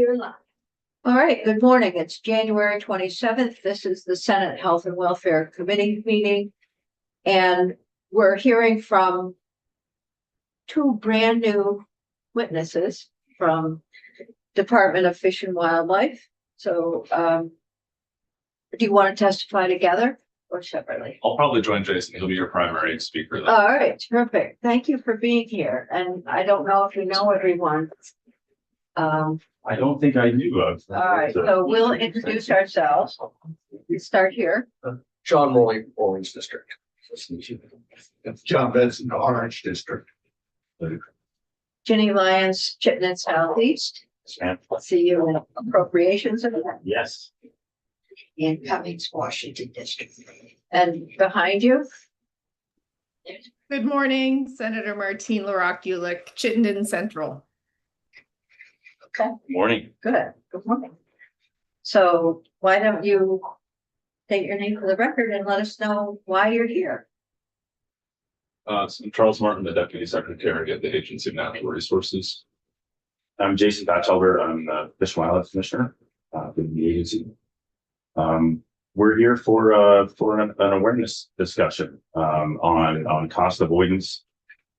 You're live. All right, good morning. It's January 27th. This is the Senate Health and Welfare Committee meeting. And we're hearing from two brand new witnesses from Department of Fish and Wildlife. So do you want to testify together or separately? I'll probably join Jason. He'll be your primary speaker then. All right, terrific. Thank you for being here. And I don't know if you know everyone. I don't think I knew of. All right, so we'll introduce ourselves. We start here. John Morley, Orange District. John Benson, Orange District. Ginny Lyons, Chittenden Southeast. See you in appropriations. Yes. In Cummings, Washington District. And behind you? Good morning, Senator Martine LaRocque-Ulick, Chittenden Central. Okay, Morning. good. Good morning. So why don't you state your name for the record and let us know why you're here? So I'm Charles Martin, the Deputy Secretary at the Agency of Natural Resources. I'm Jason Batchelder. I'm the Fish and Wildlife Commissioner for the agency. We're here for an awareness discussion on cost avoidance,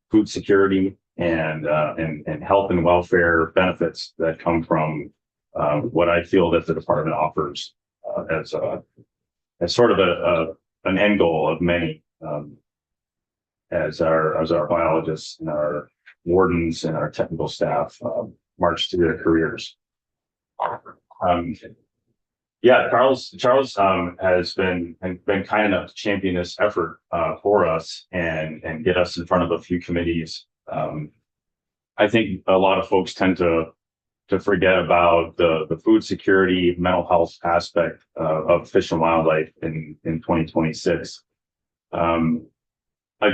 food security, and health and welfare benefits that come from what I feel that the department offers as sort of an end goal of many, as our biologists and our wardens and our technical staff march through their careers. Charles has been kind enough to champion this effort for us and get us in front of a few committees. I think a lot of folks tend to forget about the food security, mental health aspect of fish and wildlife in 2026. I'll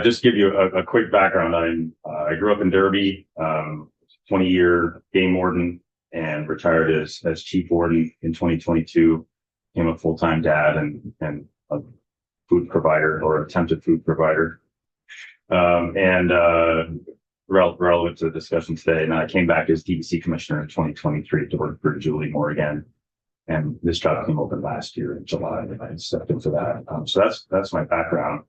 just give you a quick background. I grew up in Derby, 20-year game warden, and retired as chief warden in 2022. Became a full-time dad and a food provider, or attempted food provider. Relevant to the discussion today, and I came back as DEC commissioner in 2023 to work for Julie Moore again. And this job came open last year in July, and I stepped into that. So that's my background.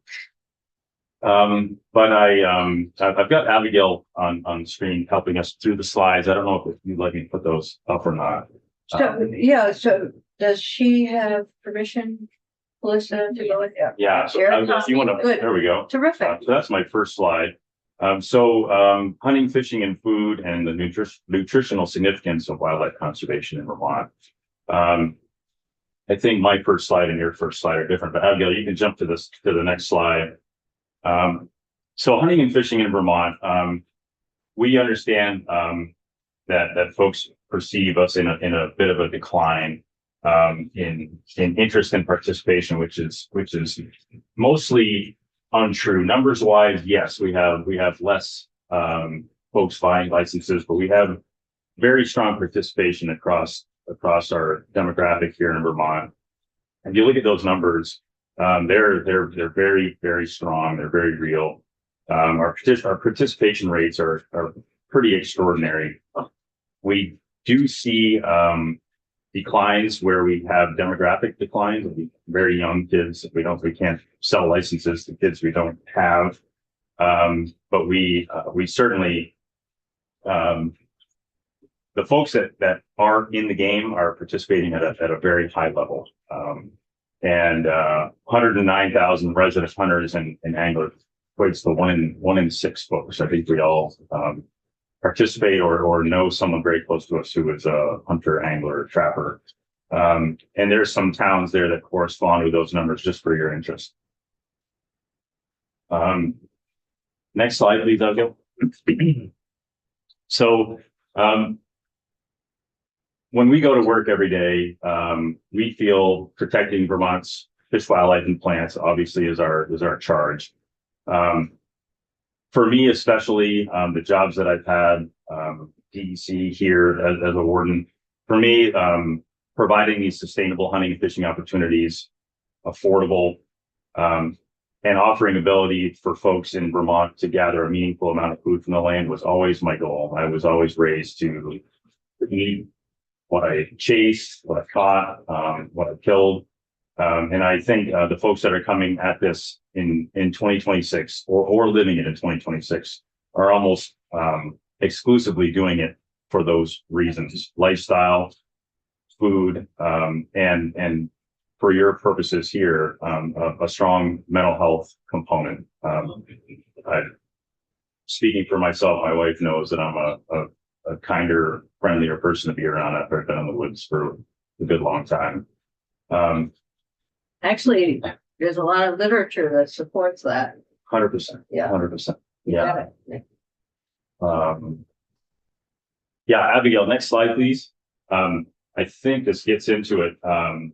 But I've got Abigail on screen helping us through the slides. I don't know if you'd like me to put those up or not. So does she have permission, Melissa, to go with that? Yeah. So if you want to, Good. there we go. Terrific. So that's my first slide. Hunting, fishing, and food, and the nutritional significance of wildlife conservation in Vermont. I think my first slide and your first slide are different, but Abigail, you can jump to the next slide. So hunting and fishing in Vermont, we understand that folks perceive us in a bit of a decline in interest and participation, which is mostly untrue. Numbers wise, yes, we have less folks buying licenses, but we have very strong participation across our demographic here in Vermont. If you look at those numbers, they're very, very strong. They're very real. Our participation rates are pretty extraordinary. We do see declines where we have demographic declines, very young kids. We can't sell licenses to kids we don't have. But we certainly, the folks that are in the game are participating at a very high level. 109,000 resident hunters and anglers equates to one in six folks. I think we all participate or know someone very close to us who is a hunter, angler, trapper. And there's some towns there that correspond with those numbers, just for your interest. Next slide, please, Abigail. So when we go to work every day, we feel protecting Vermont's fish, wildlife, and plants obviously is our charge. For me, especially, the jobs that I've had, DEC here as a warden, for me, providing these sustainable hunting and fishing opportunities, affordable, and offering ability for folks in Vermont to gather a meaningful amount of food from the land was always my goal. I was always raised to eat what I chased, what I caught, what I killed. And I think the folks that are coming at this in 2026 or living it in 2026 are almost exclusively doing it for those reasons: lifestyle, food, and for your purposes here, a strong mental health component. Speaking for myself, my wife knows that I'm a kinder, friendlier person to be around after I've been in the woods for a good long time. Actually, there's a lot of literature that supports that. 100%. Yeah. 100%. You Yeah. got it. Yeah, Abigail, next slide, please. I think this gets into it. I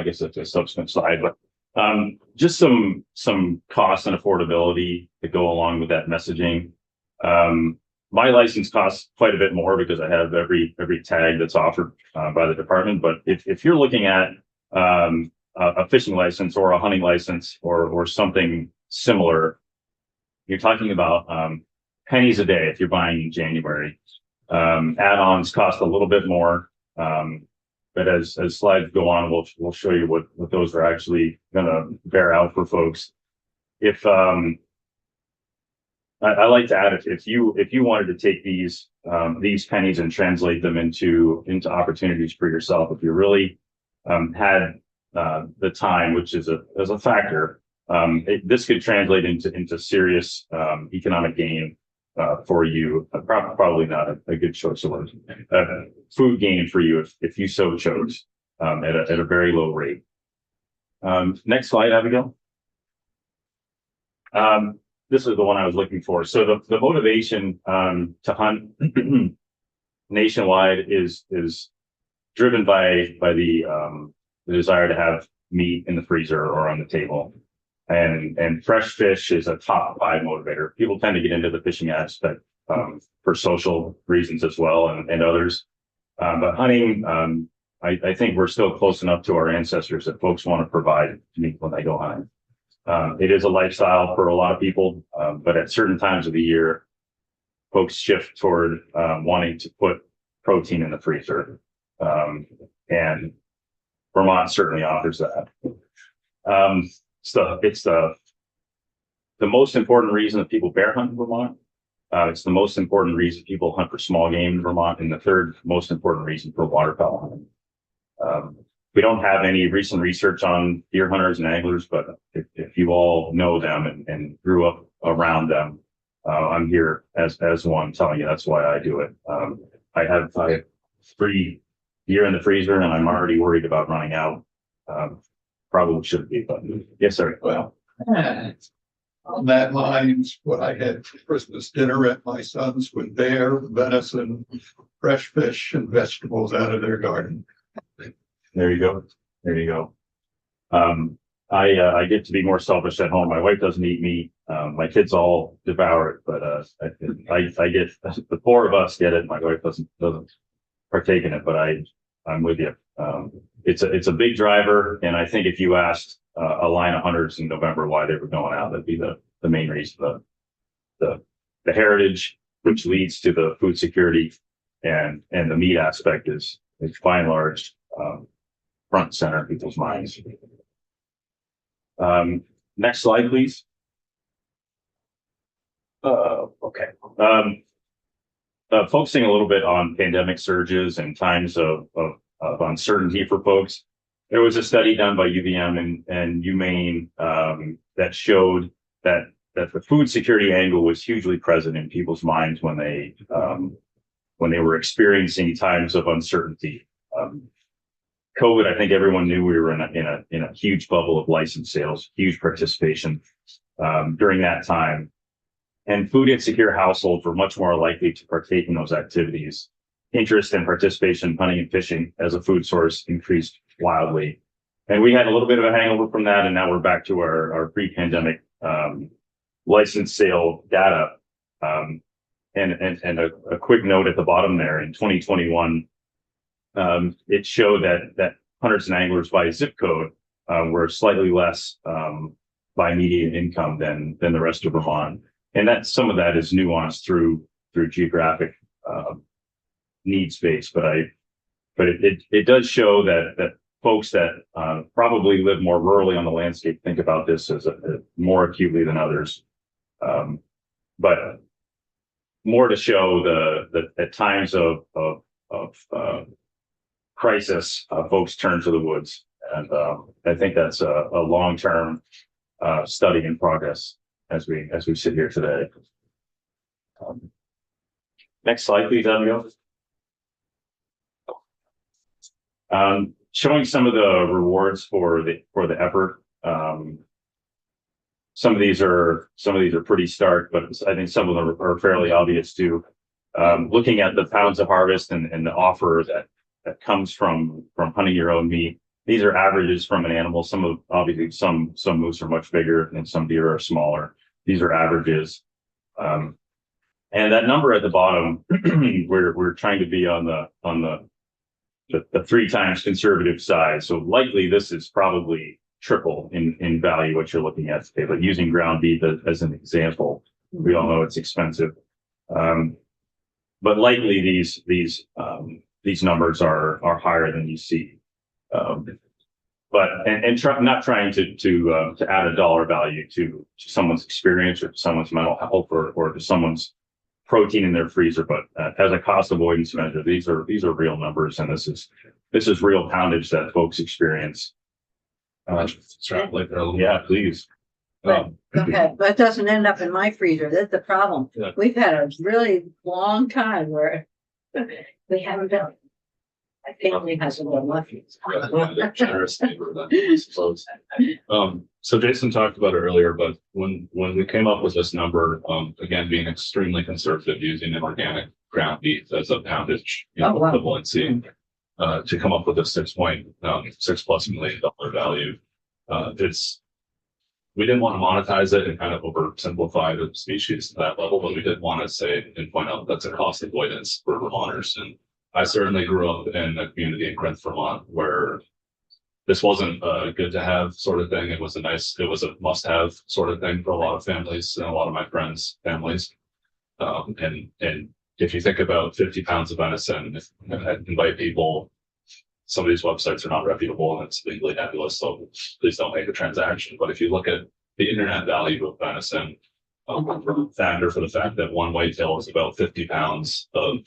guess it's a subsequent slide, but just some cost and affordability to go along with that messaging. My license costs quite a bit more because I have every tag that's offered by the department. But if you're looking at a fishing license or a hunting license or something similar, you're talking about pennies a day if you're buying in January. Add-ons cost a little bit more, but as slides go on, we'll show you what those are actually going to bear out for folks. If I like to add, if you wanted to take these pennies and translate them into opportunities for yourself, if you really had the time, which is a factor, this could translate into serious economic gain for you. Probably not a good choice of words. Food gain for you if you so chose at a very low rate. Next slide, Abigail. This is the one I was looking for. So the motivation to hunt nationwide is driven by the desire to have meat in the freezer or on the table. And fresh fish is a top 5 motivator. People tend to get into the fishing aspect for social reasons as well and others. But hunting, I think we're still close enough to our ancestors that folks want to provide meat when they go hunting. It is a lifestyle for a lot of people, but at certain times of the year, folks shift toward wanting to put protein in the freezer. And Vermont certainly offers that. It's the most important reason that people bear hunt in Vermont. It's the most important reason people hunt for small game in Vermont, and the third most important reason for waterfowl hunting. We don't have any recent research on deer hunters and anglers, but if you all know them and grew up around them, I'm here as one telling you that's why I do it. I have 3 deer in the freezer, and I'm already worried about running out. Probably shouldn't be, but yes, sir. Well, on that lines, what I had for Christmas dinner at my son's with bear, venison, fresh fish, and vegetables out of their garden. There you go. There you go. I get to be more selfish at home. My wife doesn't eat meat. My kids all devour it, but I get the 4 of us get it. My wife doesn't partake in it, but I'm with you. It's a big driver, and I think if you asked a line of hunters in November why they were going out, that'd be the main reason. The heritage, which leads to the food security, and the meat aspect is by and large front and center in people's minds. Next slide, please. Okay. Focusing a little bit on pandemic surges and times of uncertainty for folks. There was a study done by UVM and UMaine that showed that the food security angle was hugely present in people's minds when they were experiencing times of uncertainty. COVID, I think everyone knew we were in a huge bubble of license sales, huge participation during that time. And food insecure households were much more likely to partake in those activities. Interest and participation in hunting and fishing as a food source increased wildly. And we had a little bit of a hangover from that, and now we're back to our pre-pandemic license sale data. And a quick note at the bottom there, in 2021, it showed that hunters and anglers by zip code were slightly less by median income than the rest of Vermont. And some of that is nuanced through geographic needs-based, but it does show that folks that probably live more rurally on the landscape think about this as more acutely than others. But more to show the at times of crisis, folks turn to the woods, and I think that's a long-term study in progress as we sit here today. Next slide, please, Abigail. Showing some of the rewards for the effort. Some of these are pretty stark, but I think some of them are fairly obvious too. Looking at the pounds of harvest and the offer that comes from hunting your own meat. These are averages from an animal. Obviously some moose are much bigger and some deer are smaller. These are averages. And that number at the bottom, we're trying to be on the 3 times conservative side. So likely this is probably triple in value what you're looking at today, but using ground beef as an example, we all know it's expensive. But likely these numbers are higher than you see. But not trying to add a dollar value to someone's experience or to someone's mental health or to someone's protein in their freezer, but as a cost avoidance measure, these are real numbers, and this is real poundage that folks experience. Extrapolate there a little. Yeah, please. Go ahead, but it doesn't end up in my freezer. That's the problem. Yeah. We've had a really long time where we haven't done. My family hasn't done lucky. Generous neighbor, I suppose. So Jason talked about it earlier, but when we came up with this number, again, being extremely conservative, using an organic ground beef as a poundage equivalency, to come up with a $6.6+ million value. We didn't want to monetize it and kind of oversimplify the species to that level, but we did want to say and point out that's a cost avoidance for Vermonters. And I certainly grew up in a community in Corinth, Vermont, where this wasn't a good to have sort of thing. It was a must have sort of thing for a lot of families and a lot of my friends' families. And if you think about 50 pounds of venison, I invite people, some of these websites are not reputable and it's legally nebulous, so please don't make a transaction. But if you look at the internet value of venison, factor for the fact that one whitetail is about 50 pounds of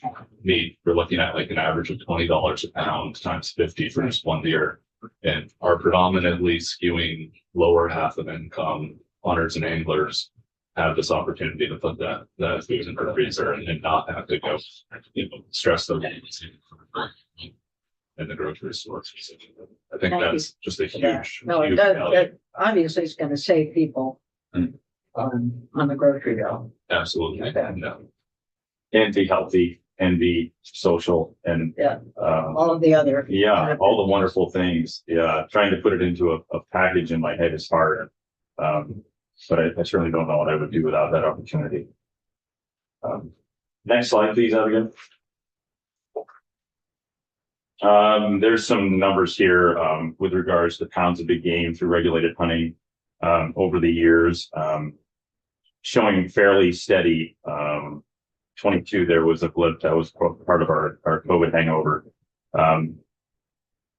meat, we're looking at like an average of $20 a pound times 50 for just one deer, and are predominantly skewing lower half of income hunters and anglers have this opportunity to put that food in their freezer and not have to go, stress them in the grocery store. I think that's just a huge, No, it huge does. value. That obviously it's going to save people on the grocery bill. Absolutely. Okay. No. And be healthy and be social and All of the other. all the wonderful things. Yeah, trying to put it into a package in my head is hard. But I certainly don't know what I would do without that opportunity. Next slide, please, Abigail. There's some numbers here with regards to pounds of big game through regulated hunting over the years, showing fairly steady. 22, there was a blip that was part of our COVID hangover.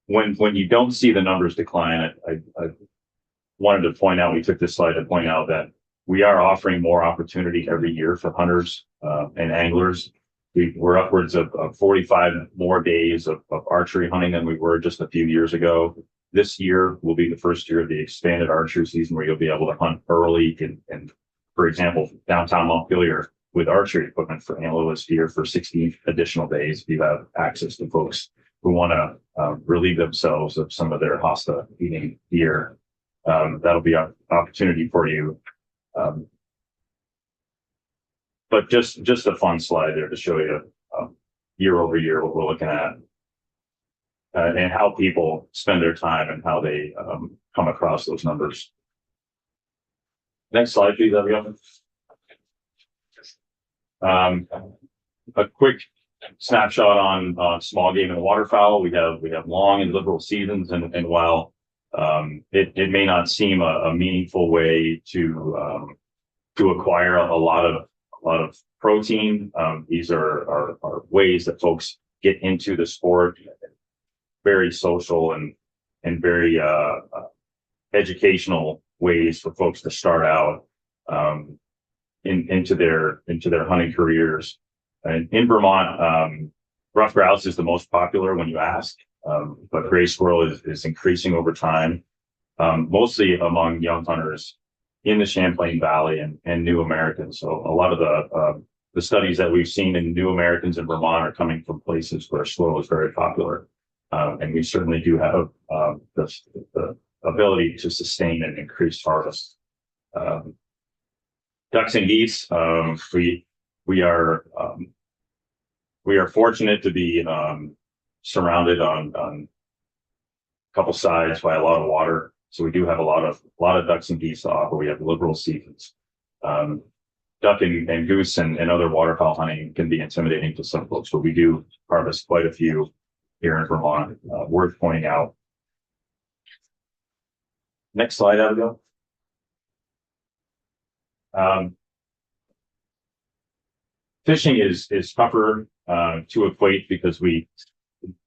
When you don't see the numbers decline, I wanted to point out, we took this slide to point out that we are offering more opportunity every year for hunters and anglers. We're upwards of 45 more days of archery hunting than we were just a few years ago. This year will be the first year of the expanded archery season where you'll be able to hunt early and for example, downtown Montpelier with archery equipment for antlerless deer for 60 additional days if you have access to folks who want to relieve themselves of some of their hosta eating deer. That'll be an opportunity for you. But just a fun slide there to show you year over year what we're looking at and how people spend their time and how they come across those numbers. Next slide, please, Abigail. A quick snapshot on small game and waterfowl. We have long and liberal seasons, and while it may not seem a meaningful way to acquire a lot of protein, these are ways that folks get into the sport. Very social and very educational ways for folks to start out into their hunting careers. And in Vermont, rough grouse is the most popular when you ask, but gray squirrel is increasing over time, mostly among young hunters in the Champlain Valley and new Americans. So a lot of the studies that we've seen in new Americans in Vermont are coming from places where squirrel is very popular. And we certainly do have the ability to sustain an increased harvest. Ducks and geese, we are fortunate to be surrounded on a couple sides by a lot of water. So we do have a lot of ducks and geese to offer. We have liberal seasons. Duck and goose and other waterfowl hunting can be intimidating to some folks, but we do harvest quite a few here in Vermont, worth pointing out. Next slide, Abigail. Fishing is tougher to equate because we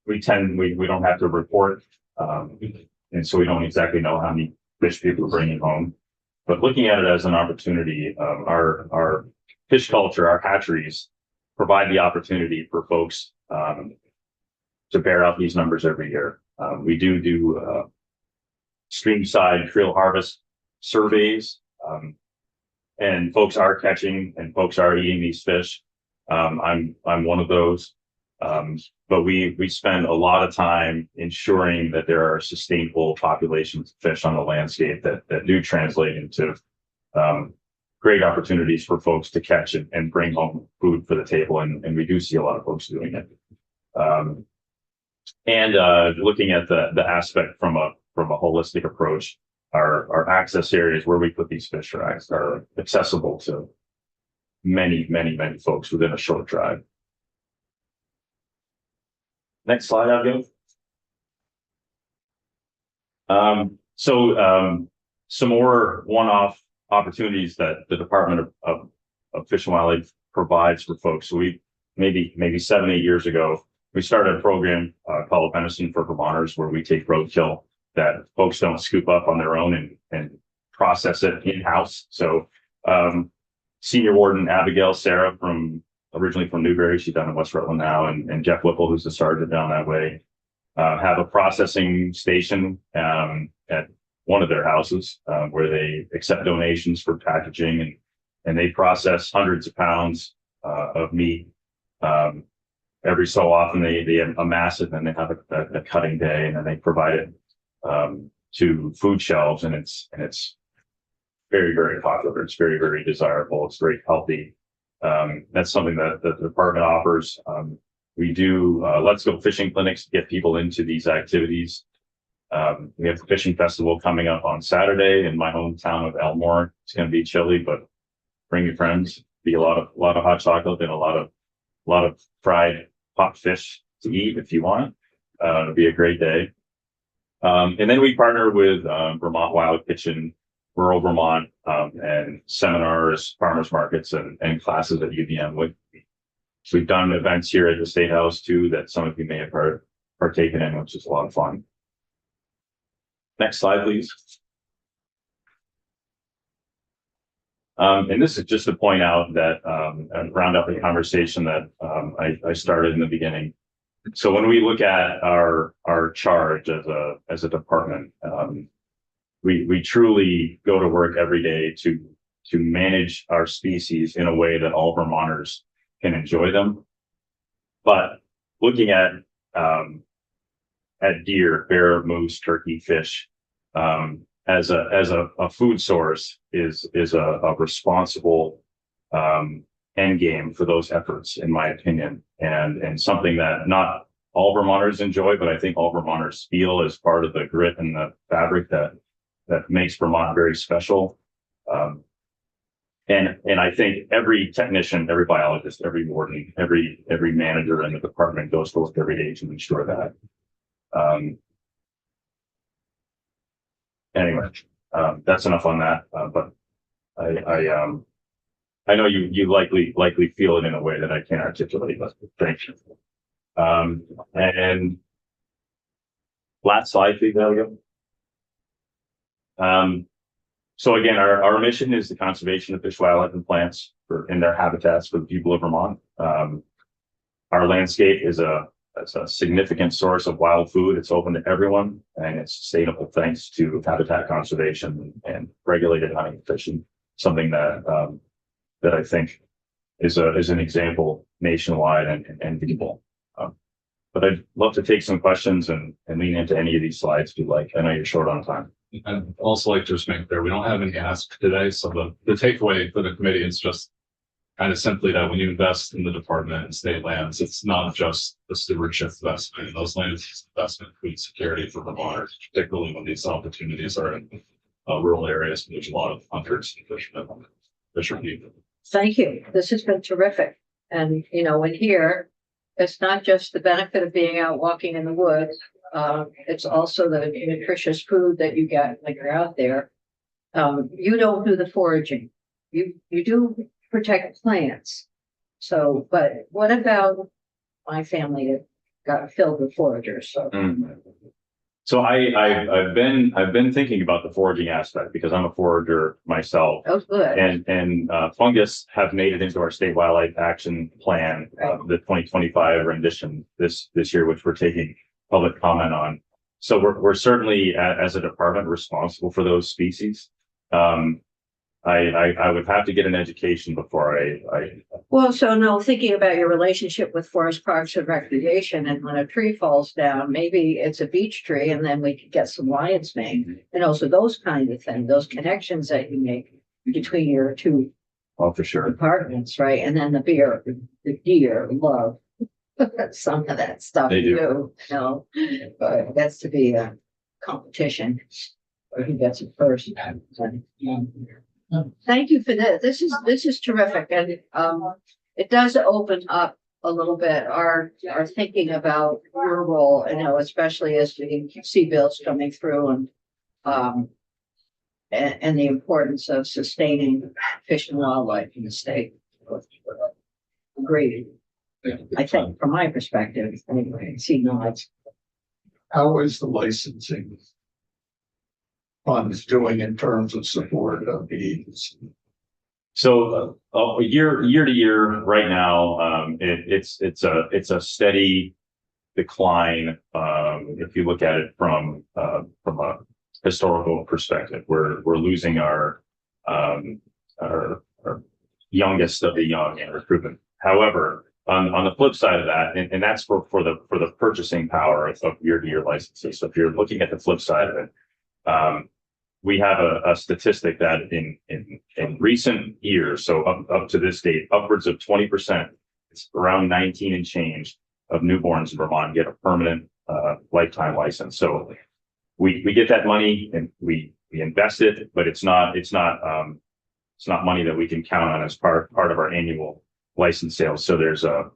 don't have to report, and so we don't exactly know how many fish people are bringing home. But looking at it as an opportunity, our fish culture, our hatcheries, provide the opportunity for folks to bear out these numbers every year. We do streamside creel harvest surveys, and folks are catching and folks are eating these fish. I'm one of those, but we spend a lot of time ensuring that there are sustainable populations of fish on the landscape that do translate into great opportunities for folks to catch and bring home food for the table, and we do see a lot of folks doing it. Looking at the aspect from a holistic approach, our access areas where we put these fish are accessible to many folks within a short drive. Next slide, Abigail. Some more one-off opportunities that the Department of Fish and Wildlife provides for folks. So we maybe 7-8 years ago, we started a program called Venison for Vermonters, where we take roadkill that folks don't scoop up on their own and process it in-house. So Senior Warden Abigail Sarah, originally from Newberry, she's down in West Rutland now, and Jeff Whipple, who's the sergeant down that way, have a processing station at one of their houses where they accept donations for packaging, and they process hundreds of pounds of meat. Every so often they amass it, and they have a cutting day, and then they provide it to food shelves, and it's very popular. It's very desirable. It's very healthy. That's something that the department offers. We do Let's Go fishing clinics to get people into these activities. We have the fishing festival coming up on Saturday in my hometown of Elmore. It's going to be chilly, but bring your friends. Be a lot of hot chocolate and a lot of fried hot fish to eat if you want. It'll be a great day. And then we partner with Vermont Wild Kitchen, Rural Vermont, and seminars, farmers markets, and classes at UVM. We've done events here at the State House too that some of you may have partaken in, which is a lot of fun. Next slide, please. And this is just to point out that and round up the conversation that I started in the beginning. So when we look at our charge as a department, we truly go to work every day to manage our species in a way that all Vermonters can enjoy them. But looking at deer, bear, moose, turkey, fish as a food source is a responsible end game for those efforts, in my opinion, and something that not all Vermonters enjoy, but I think all Vermonters feel as part of the grit and the fabric that makes Vermont very special. And I think every technician, every biologist, every warden, every manager in the department goes to work every day to ensure that. Anyway, that's enough on that. But I know you likely feel it in a way that I can't articulate, but thank you. And last slide, please, there we go. So again, our mission is the conservation of fish, wildlife, and plants in their habitats for the people of Vermont. Our landscape is a significant source of wild food. It's open to everyone, and it's sustainable thanks to habitat conservation and regulated hunting and fishing. Something that I think is an example nationwide and people. But I'd love to take some questions and lean into any of these slides if you'd like. I know you're short on time. I'd also like to just make clear, we don't have any ask today, so the takeaway for the committee is just kind of simply that when you invest in the department and state lands, it's not just the stewardship investment. Those lands is investment in food security for Vermonters, particularly when these opportunities are in rural areas where there's a lot of hunters and fisher people. Thank you. This has been terrific. And, you know, in here, it's not just the benefit of being out walking in the woods. It's also the nutritious food that you get when you're out there. You don't do the foraging. You do protect plants. So, but what about my family that got filled with foragers? So So I've been thinking about the foraging aspect because I'm a forager myself. oh, good. And fungus have made it into our state wildlife action plan, the 2025 rendition this year, which we're taking public comment on. So we're certainly as a department responsible for those species. I would have to get an education before I. Well, so no, thinking about your relationship with forest parks and recreation, and when a tree falls down, maybe it's a beech tree, and then we could get some lion's mane, and also those kind of things, those connections that you make between your two Oh, for sure. departments, right? And then the deer love some of that stuff They do. too, you know, but it gets to be a competition, or who gets it first. Thank you for this. This is terrific, and it does open up a little bit our thinking about your role, you know, especially as we see bills coming through and the importance of sustaining fish and wildlife in the state. Great. I think from my perspective, anyway, I see nods. How is the licensing funds doing in terms of support of these? So year to year right now, it's a steady decline. If you look at it from a historical perspective, we're losing our youngest of the young in recruitment. However, on the flip side of that, and that's for the purchasing power of year to year licenses. So if you're looking at the flip side of it, we have a statistic that in recent years, so up to this date, upwards of 20%, it's around 19 and change of newborns in Vermont get a permanent lifetime license. So we get that money and we invest it, but it's not money that we can count on as part of our annual license sales. So there's a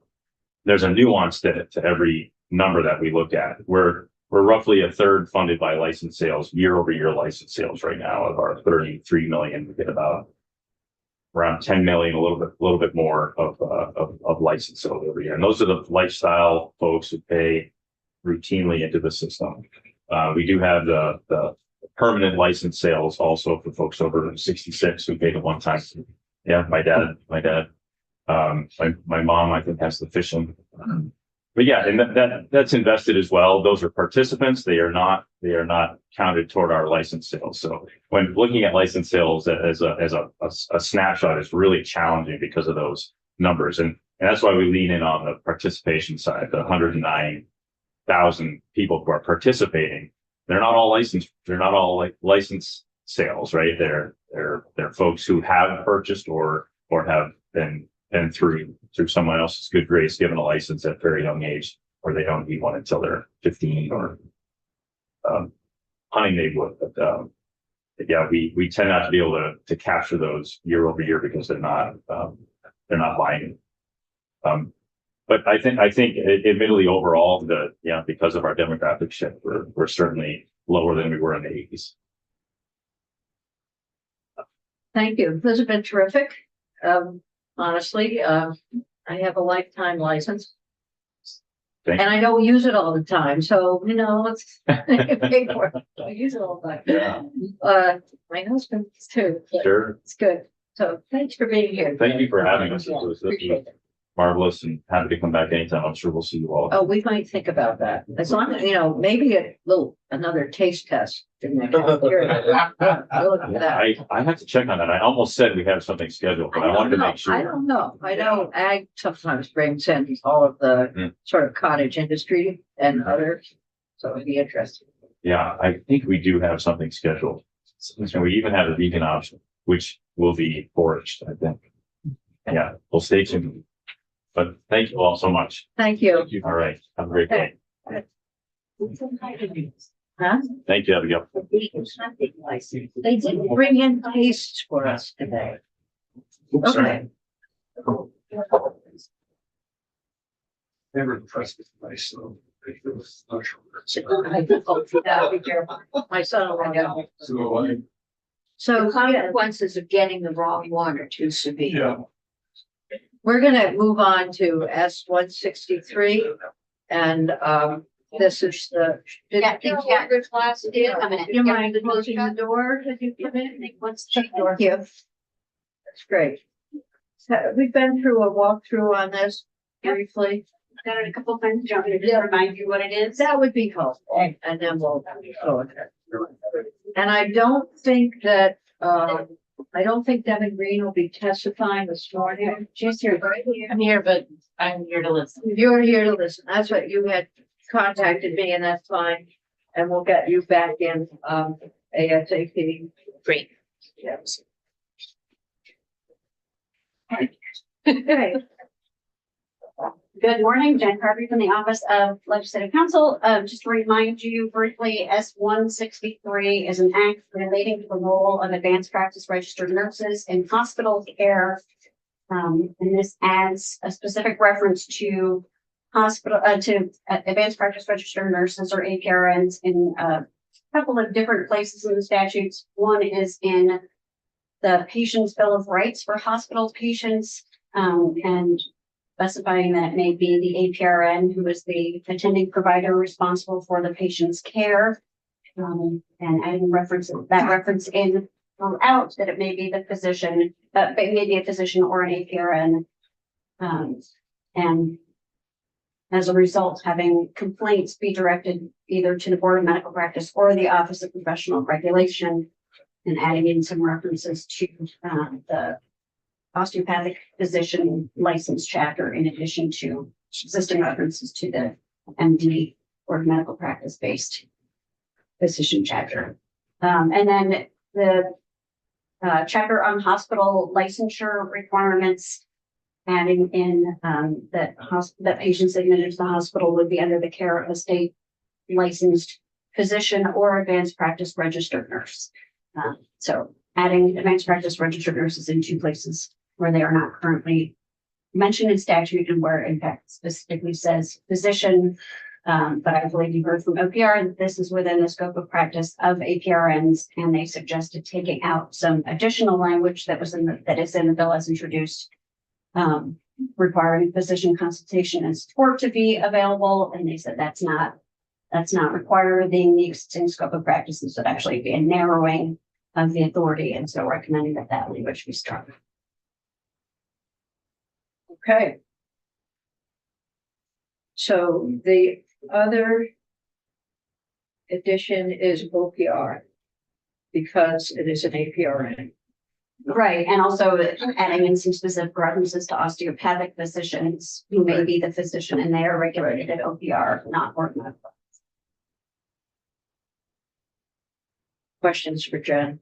nuance to every number that we look at. We're roughly a third funded by license sales, year over year license sales right now. Of our 33 million, we get about around 10 million, a little bit more of license sales every year. And those are the lifestyle folks who pay routinely into the system. We do have the permanent license sales also for folks over 66 who paid a one time. Yeah, my dad. My mom, I think, has the fishing. But yeah, and that's invested as well. Those are participants. They are not counted toward our license sales. So when looking at license sales as a snapshot is really challenging because of those numbers. And that's why we lean in on the participation side, the 109,000 people who are participating. They're not all licensed. They're not all like license sales, right? They're folks who have purchased or have been through someone else's good grace, given a license at a very young age, or they don't need one until they're 15 or hunting they would. But yeah, we tend not to be able to capture those year over year because they're not buying. But I think admittedly overall because of our demographic shift, we're certainly lower than we were in the 80s. Thank you. This has been terrific. Honestly, I have a lifetime license. Thank And I don't use it all the time, so, you know, it's. I use it all the time. Yeah. My husband too. but Sure. It's good. So thanks for being here. Thank you for having us. It Yeah, was appreciate it. marvelous and happy to come back anytime. I'm sure we'll see you all. Oh, we might think about that. As long as, you know, maybe another taste test in the cafeteria. We'll look at Yeah, that. I have to check on that. I almost said we have something scheduled, but I wanted to make sure. I don't know. I know ag sometimes brings in all of the Mm. sort of cottage industry and others. So it'd be interesting. Yeah, I think we do have something scheduled. And we even have a vegan option, which will be foraged, I think. Yeah, we'll stay tuned. But thank you all so much. Thank you. All right, have a great day. Huh? Thank you, Abigail. They didn't bring in tastes for us today. Okay. Never impressed with myself. It was not sure. Yeah, be careful. My son will go. So the consequences of getting the wrong one are too severe. Yeah. We're gonna move on to S-163. And, this is the. Yeah, the class did come in. You mind closing the door? Did you come in? Thank you. That's great. So we've been through a walkthrough on this briefly. Got it a couple of times. Do you want me to just remind you what it is? That would be helpful, and then we'll go ahead. And I don't think that, I don't think Devin Green will be testifying this morning. She's here. I'm here, but I'm here to listen. You're here to listen. That's what you had contacted me, and that's fine. And we'll get you back in, ASAP. Great. Yes. Okay. Good morning, Jen Harvey from the Office of Legislative Counsel. Just to remind you briefly, S-163 is an act relating to the role of advanced practice registered nurses in hospital care. And this adds a specific reference to advanced practice registered nurses or APRNs in a couple of different places in the statutes. One is in the Patient's Bill of Rights for hospital patients, and specifying that it may be the APRN who is the attending provider responsible for the patient's care. And adding that reference in throughout that it may be the physician, it may be a physician or an APRN. And as a result, having complaints be directed either to the Board of Medical Practice or the Office of Professional Regulation, and adding in some references to the osteopathic physician license chapter, in addition to existing references to the MD or medical practice based physician chapter. And then the chapter on hospital licensure requirements, adding in that patients admitted to the hospital would be under the care of a state licensed physician or advanced practice registered nurse. So adding advanced practice registered nurses in two places where they are not currently mentioned in statute, and where in fact specifically says physician. But I believe you heard from OPR that this is within the scope of practice of APRNs, and they suggested taking out some additional language that is in the bill as introduced, requiring physician consultation and support to be available. And they said that's not required in the existing scope of practices, but actually be a narrowing of the authority, and so recommending that language be struck. Okay. So the other addition is OPR, because it is an APRN. Right, and also adding in some specific references to osteopathic physicians who may be the physician, and they are regulated at OPR, not Board of Medical. Questions for Jen?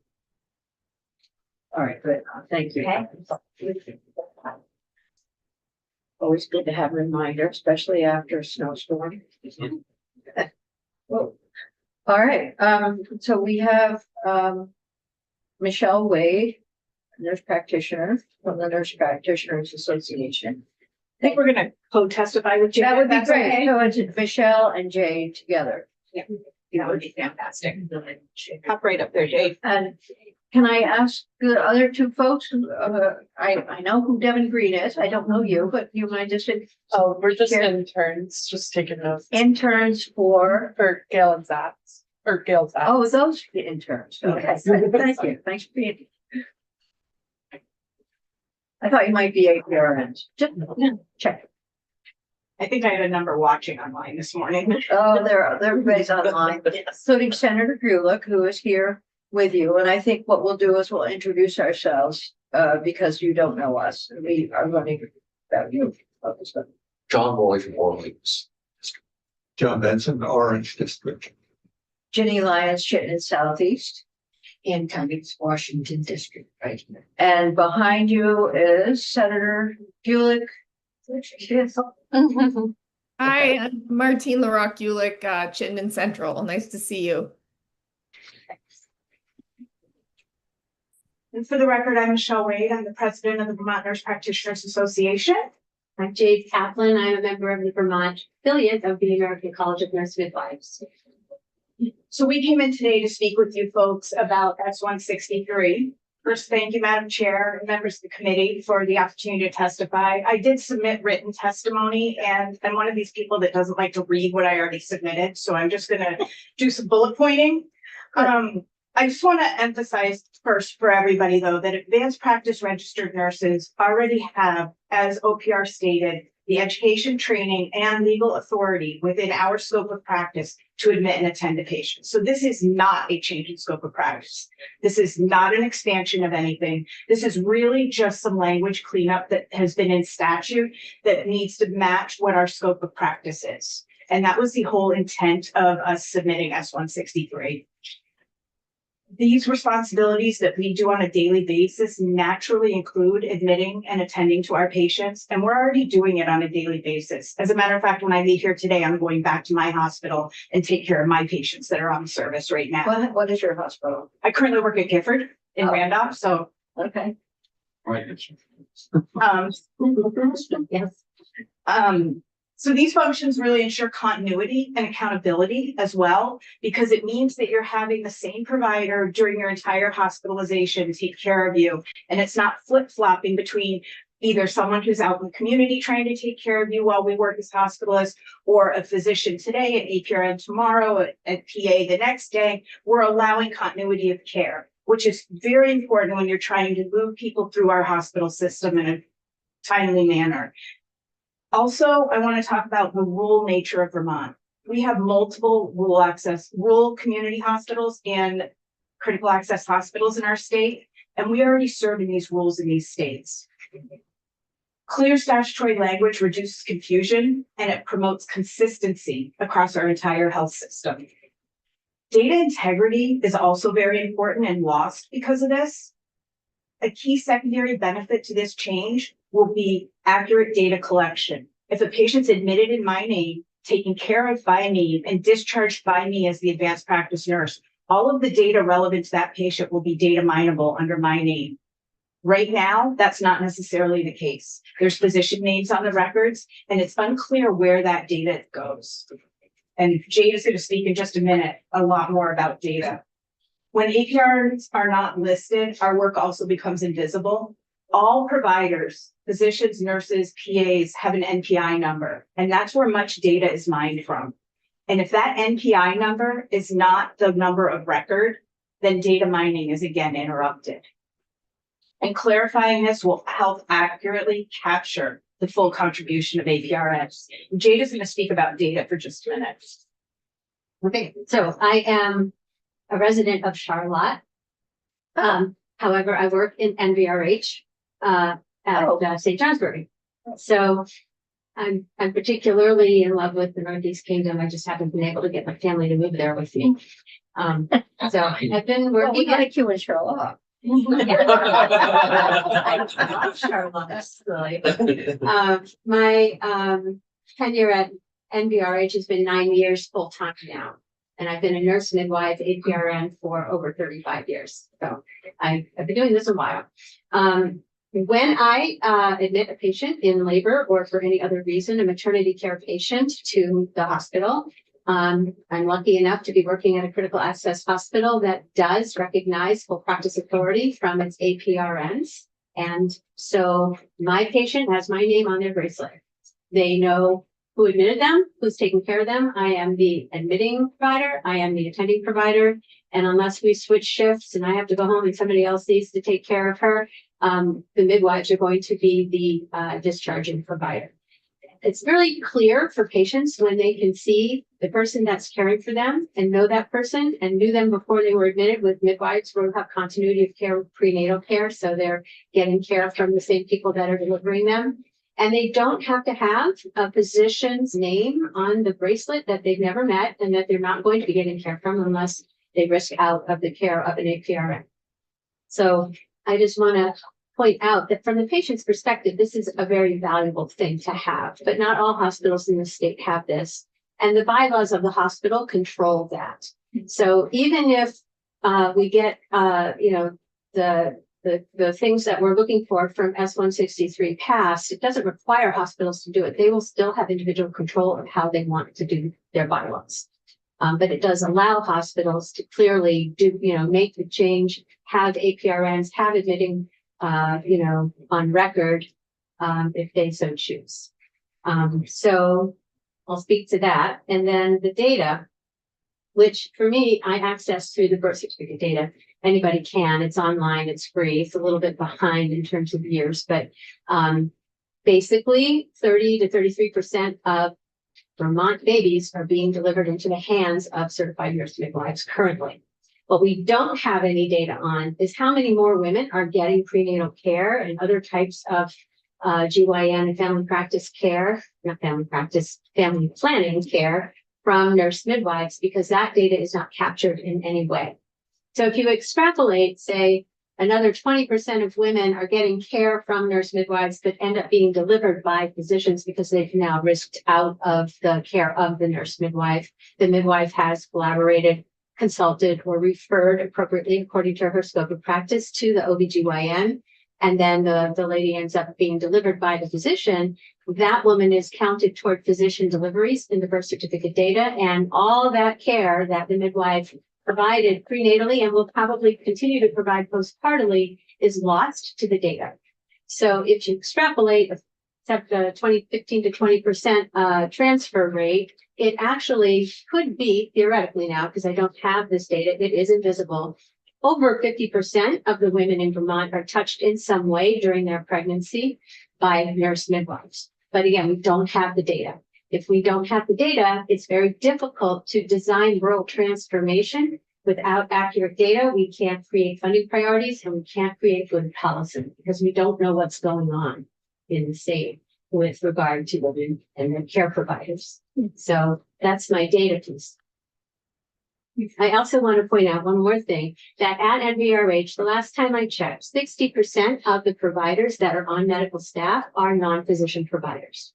All right, good. Thank you. Always good to have a reminder, especially after a snowstorm. Well, all right, so we have Michelle Wade, nurse practitioner from the Nurse Practitioners Association. I think we're gonna co-testify with Jade. That would be if that's great. okay. So it's Michelle and Jade together. That would be fantastic. Hop right up there, Jade. And Can I ask the other two folks, I know who Devin Green is, I don't know you, but you mind just Oh, we're just Here. interns, just taking notes interns for, for Gail and Zach's, or Gail's Zach's. oh, those interns, okay, Yes. thank you, thanks for being. I thought you might be APRNs, just check. I think I had a number watching online this morning. Oh, everybody's online, including Senator Gulick, who is here with you. And I think what we'll do is we'll introduce ourselves, because you don't know us. We are running about you. John Morley from Orleans. John Benson, Orange District. Ginny Lyons, Chittenden Southeast. In Cummings, Washington District, right here. And behind you is Senator Gulick. Hi, I'm Martine LaRock Ulick, Chittenden Central. Nice to see you. And for the record, I'm Michelle Wade. I'm the president of the Vermont Nurse Practitioners Association. I'm Jade Kaplan. I'm a member of the Vermont affiliate of the American College of Nurse Midwives. So we came in today to speak with you folks about S-163. First, thank you, Madam Chair and members of the committee for the opportunity to testify. I did submit written testimony, and I'm one of these people that doesn't like to read what I already submitted. So I'm just gonna do some bullet pointing. I just want to emphasize first for everybody, though, that advanced practice registered nurses already have, as OPR stated, the education, training, and legal authority within our scope of practice to admit and attend to patients. So this is not a change in scope of practice. This is not an expansion of anything. This is really just some language cleanup that has been in statute that needs to match what our scope of practice is. And that was the whole intent of us submitting S-163. These responsibilities that we do on a daily basis naturally include admitting and attending to our patients, and we're already doing it on a daily basis. As a matter of fact, when I leave here today, I'm going back to my hospital and take care of my patients that are on service right now. What is your hospital? I currently work at Gifford in Oh. Randolph, so Okay. yes. So these functions really ensure continuity and accountability as well, because it means that you're having the same provider during your entire hospitalization take care of you. And it's not flip-flopping between either someone who's out in the community trying to take care of you while we work as hospitalists, or a physician today, an APRN tomorrow, a PA the next day. We're allowing continuity of care, which is very important when you're trying to move people through our hospital system in a timely manner. Also, I want to talk about the rural nature of Vermont. We have multiple rural community hospitals and critical access hospitals in our state, and we already serve in these rules in these states. Clear statutory language reduces confusion, and it promotes consistency across our entire health system. Data integrity is also very important and lost because of this. A key secondary benefit to this change will be accurate data collection. If a patient's admitted in my name, taken care of by me, and discharged by me as the advanced practice nurse, all of the data relevant to that patient will be data mineable under my name. Right now, that's not necessarily the case. There's physician names on the records, and it's unclear where that data goes. And Jade is going to speak in just a minute a lot more about data. When APRs are not listed, our work also becomes invisible. All providers, physicians, nurses, PAs have an NPI number, and that's where much data is mined from. And if that NPI number is not the number of record, then data mining is again interrupted. And clarifying this will help accurately capture the full contribution of APRNs. Jade is going to speak about data for just a minute. Okay, so I am a resident of Charlotte. However, I work in NVRH at St. Johnsbury. So I'm particularly in love with the Northeast Kingdom. I just haven't been able to get my family to move there with me. So I've been Well, we working at like you in Charlotte. I love Charlotte, absolutely. My tenure at NVRH has been 9 years full time now. And I've been a nurse midwife APRN for over 35 years. So I've been doing this a while. When I admit a patient in labor or for any other reason, a maternity care patient to the hospital, I'm lucky enough to be working at a critical access hospital that does recognize full practice authority from its APRNs. And so my patient has my name on their bracelet. They know who admitted them, who's taking care of them. I am the admitting provider. I am the attending provider. And unless we switch shifts and I have to go home and somebody else needs to take care of her, the midwives are going to be the discharging provider. It's really clear for patients when they can see the person that's caring for them and know that person and knew them before they were admitted. With midwives, we'll have continuity of care, prenatal care. So they're getting care from the same people that are delivering them. And they don't have to have a physician's name on the bracelet that they've never met and that they're not going to be getting care from unless they risk out of the care of an APRN. So I just want to point out that from the patient's perspective, this is a very valuable thing to have, but not all hospitals in the state have this. And the bylaws of the hospital control that. So even if we get, the things that we're looking for from S-163 passed, it doesn't require hospitals to do it. They will still have individual control of how they want to do their bylaws. But it does allow hospitals to clearly do, make the change, have APRNs, have admitting on record, if they so choose. So I'll speak to that. And then the data, which for me, I access through the birth certificate data. Anybody can, it's online, it's free. It's a little bit behind in terms of years, but basically 30 to 33% of Vermont babies are being delivered into the hands of certified nurse midwives currently. What we don't have any data on is how many more women are getting prenatal care and other types of GYN and family practice care, not family practice, family planning care from nurse midwives, because that data is not captured in any way. So if you extrapolate, say, another 20% of women are getting care from nurse midwives that end up being delivered by physicians because they've now risked out of the care of the nurse midwife. The midwife has collaborated, consulted, or referred appropriately according to her scope of practice to the OBGYN. And then the lady ends up being delivered by the physician. That woman is counted toward physician deliveries in the birth certificate data, and all that care that the midwife provided prenatally and will probably continue to provide postpartally is lost to the data. So if you extrapolate except the 15 to 20% transfer rate, it actually could be theoretically now, because I don't have this data, it is invisible. Over 50% of the women in Vermont are touched in some way during their pregnancy by nurse midwives. But again, we don't have the data. If we don't have the data, it's very difficult to design rural transformation without accurate data. We can't create funding priorities and we can't create good policy because we don't know what's going on in the state with regard to women and their care providers. So that's my data piece. I also want to point out one more thing, that at NVRH, the last time I checked, 60% of the providers that are on medical staff are non-physician providers.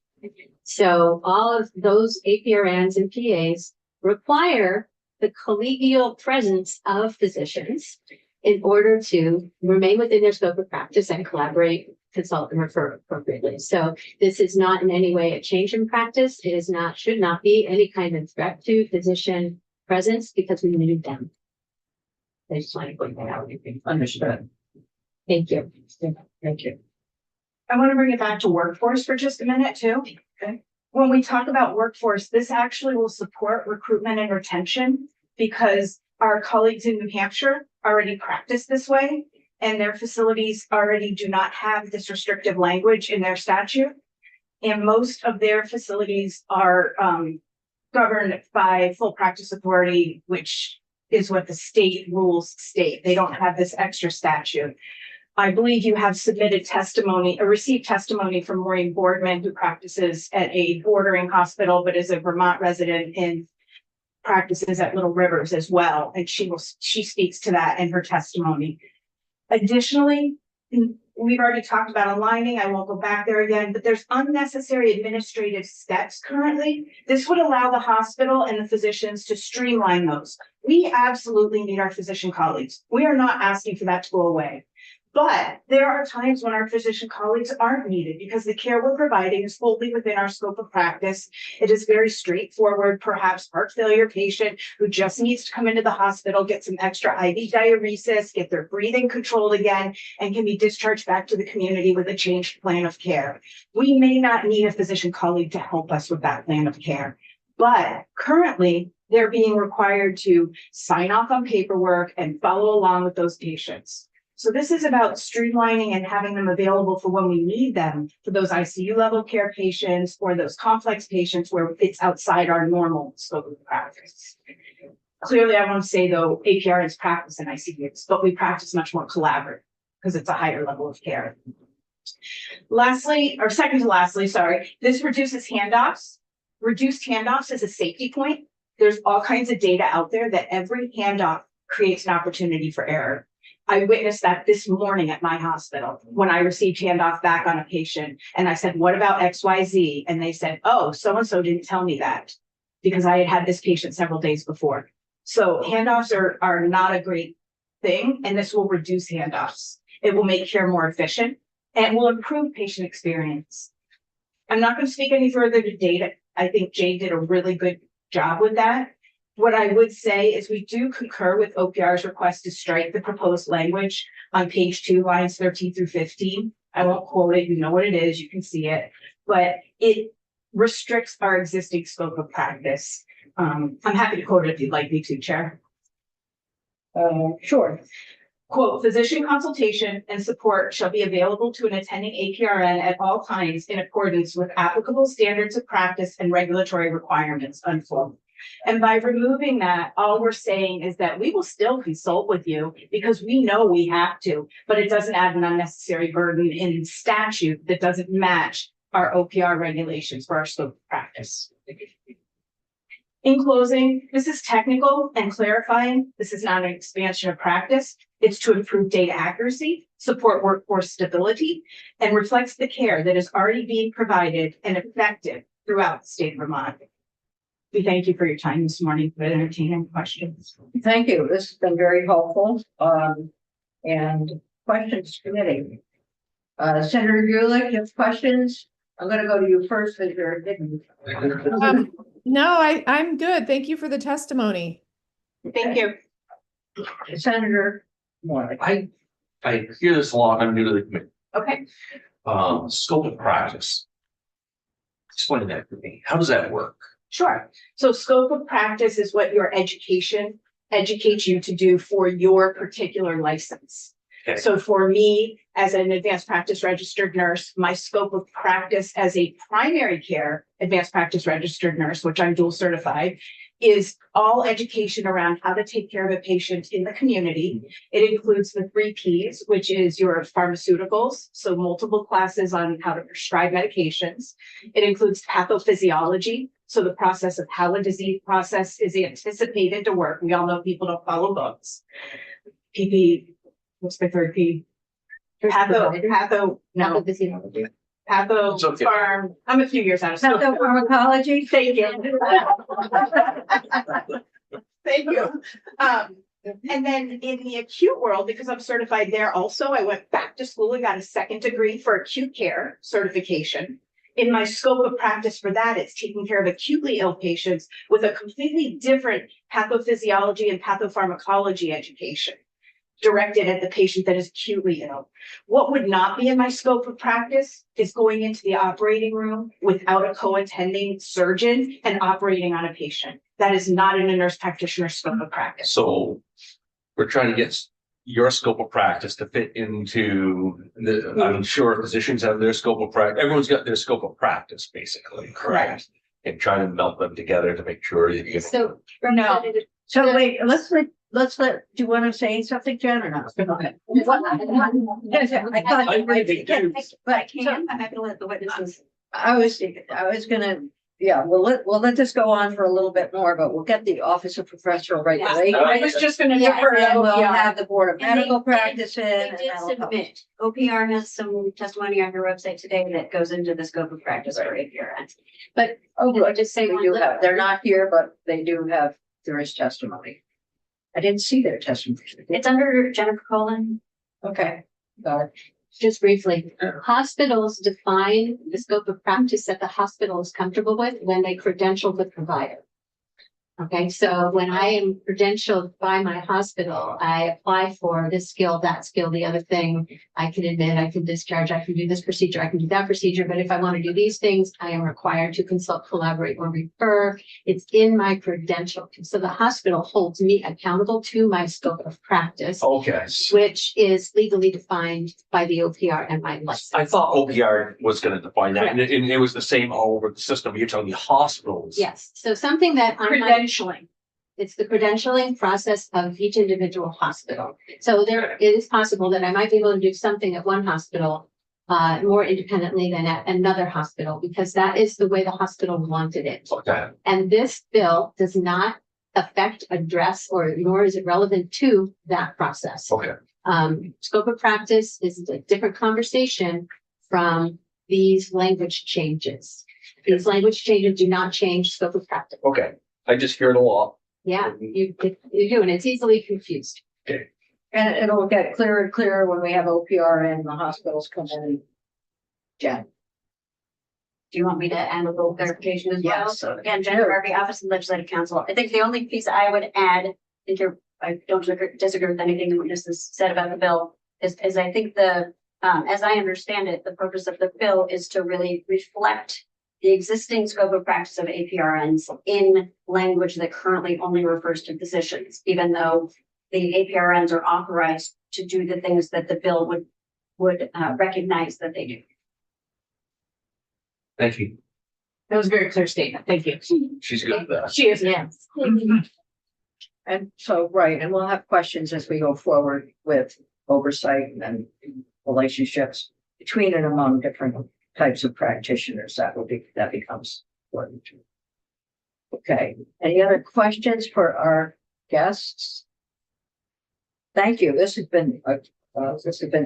So all of those APRNs and PAs require the collegial presence of physicians in order to remain within their scope of practice and collaborate, consult, and refer appropriately. So this is not in any way a change in practice. It is not, should not be any kind of threat to physician presence because we need them. I just want to point that out. Understood. Thank you. Thank you. I want to bring it back to workforce for just a minute too. Okay. When we talk about workforce, this actually will support recruitment and retention because our colleagues in New Hampshire already practice this way and their facilities already do not have this restrictive language in their statute. And most of their facilities are governed by full practice authority, which is what the state rules state. They don't have this extra statute. I believe you have submitted testimony, or received testimony from Maureen Boardman, who practices at a bordering hospital, but is a Vermont resident and practices at Little Rivers as well. And she speaks to that in her testimony. Additionally, we've already talked about aligning. I won't go back there again, but there's unnecessary administrative steps currently. This would allow the hospital and the physicians to streamline those. We absolutely need our physician colleagues. We are not asking for that to go away. But there are times when our physician colleagues aren't needed because the care we're providing is fully within our scope of practice. It is very straightforward, perhaps heart failure patient who just needs to come into the hospital, get some extra IV diuresis, get their breathing controlled again, and can be discharged back to the community with a changed plan of care. We may not need a physician colleague to help us with that plan of care, but currently they're being required to sign off on paperwork and follow along with those patients. So this is about streamlining and having them available for when we need them for those ICU level care patients or those complex patients where it's outside our normal scope of practice. Clearly, I want to say though, APR is practice in ICUs, but we practice much more collaborative because it's a higher level of care. Lastly, or second to lastly, sorry, this reduces handoffs. Reduced handoffs is a safety point. There's all kinds of data out there that every handoff creates an opportunity for error. I witnessed that this morning at my hospital when I received handoff back on a patient and I said, what about XYZ? And they said, oh, so-and-so didn't tell me that because I had had this patient several days before. So handoffs are not a great thing, and this will reduce handoffs. It will make care more efficient and will improve patient experience. I'm not going to speak any further to data. I think Jade did a really good job with that. What I would say is we do concur with OPR's request to strike the proposed language on page 2, lines 13 through 15. I won't quote it, you know what it is, you can see it, but it restricts our existing scope of practice. I'm happy to quote it if you'd like me to, Chair. Sure. Quote, physician consultation and support shall be available to an attending APRN at all times in accordance with applicable standards of practice and regulatory requirements, unquote. And by removing that, all we're saying is that we will still consult with you because we know we have to, but it doesn't add an unnecessary burden in statute that doesn't match our OPR regulations for our scope of practice. In closing, this is technical and clarifying. This is not an expansion of practice. It's to improve data accuracy, support workforce stability, and reflects the care that is already being provided and effective throughout the state of Vermont. We thank you for your time this morning for entertaining questions. Thank you. This has been very helpful. And questions committee. Senator Gulick, you have questions? I'm going to go to you first because you're hidden. No, I'm good. Thank you for the testimony. Thank you. Senator Moore. I hear this a lot. I'm new to the committee. Okay. Scope of practice. Explain that to me. How does that work? Sure. So scope of practice is what your education educates you to do for your particular license. Okay. So for me, as an advanced practice registered nurse, my scope of practice as a primary care advanced practice registered nurse, which I'm dual certified, is all education around how to take care of a patient in the community. It includes the 3 Ps, which is your pharmaceuticals, so multiple classes on how to prescribe medications. It includes pathophysiology, so the process of how a disease process is anticipated to work. We all know people don't follow books. PP, what's my 3rd P? Patho, It's okay. farm. I'm a few years out of school. Pathopharmacology. Thank you. Thank you. And then in the acute world, because I'm certified there also, I went back to school and got a 2nd degree for acute care certification. In my scope of practice for that, it's taking care of acutely ill patients with a completely different pathophysiology and pathopharmacology education directed at the patient that is acutely ill. What would not be in my scope of practice is going into the operating room without a co-attending surgeon and operating on a patient. That is not in a nurse practitioner scope of practice. So we're trying to get your scope of practice to fit into the, I'm sure physicians have their scope of practice. Everyone's got their scope of practice, basically, correct? And trying to melt them together to make sure that you So, No. Representative, So wait, let's let, do you want to say something, Jen, or not? Okay. I thought I you might really be, do. but I can, I have to let the witnesses. I was gonna, yeah, we'll let this go on for a little bit more, but we'll get the Office of Professional Regulation. I was just gonna. Yeah, and we'll Yeah. have the Board of And they- Medical Practice in. They and did that'll help. submit. OPR has some testimony on their website today that goes into the scope of practice for APRN. but Oh, can I good. just say They one do little- have, they're not here, but they do have, there is testimony. I didn't see their testimony. It's under Jennifer Colon. Okay, Just briefly, hospitals define the scope of practice that the hospital is comfortable with when they credential the provider. Okay, so when I am credentialed by my hospital, I apply for this skill, that skill, the other thing. I can admit, I can discharge, I can do this procedure, I can do that procedure. But if I want to do these things, I am required to consult, collaborate, or refer. It's in my credential. So the hospital holds me accountable to my scope of practice, Okay. which is legally defined by the OPR and my license. I thought OPR was gonna define that, and it was the same all over the system. You're telling me hospitals. Yes, so something that I might. Credentialing. It's the credentialing process of each individual hospital. So it is possible that I might be able to do something at one hospital more independently than at another hospital, because that is the way the hospital wanted it. Okay. And this bill does not affect, address, or nor is it relevant to that process. Okay. Scope of practice is a different conversation from these language changes. These language changes do not change scope of practice. Okay. I just hear it a lot. Yeah, you do, and it's easily confused. And it'll get clearer and clearer when we have OPR and the hospitals come in and Jen. Do you want me to add a little clarification as well? Yes. So again, Jen Murphy, Office of Legislative Counsel. I think the only piece I would add, I don't disagree with anything the witnesses said about the bill, is I think as I understand it, the purpose of the bill is to really reflect the existing scope of practice of APRNs in language that currently only refers to physicians, even though the APRNs are authorized to do the things that the bill would recognize that they do. Thank you. That was a very clear statement. Thank you. She's good at that. She is, yes. And so, right, and we'll have questions as we go forward with oversight and relationships between and among different types of practitioners. That becomes important. Okay, any other questions for our guests? Thank you. This has been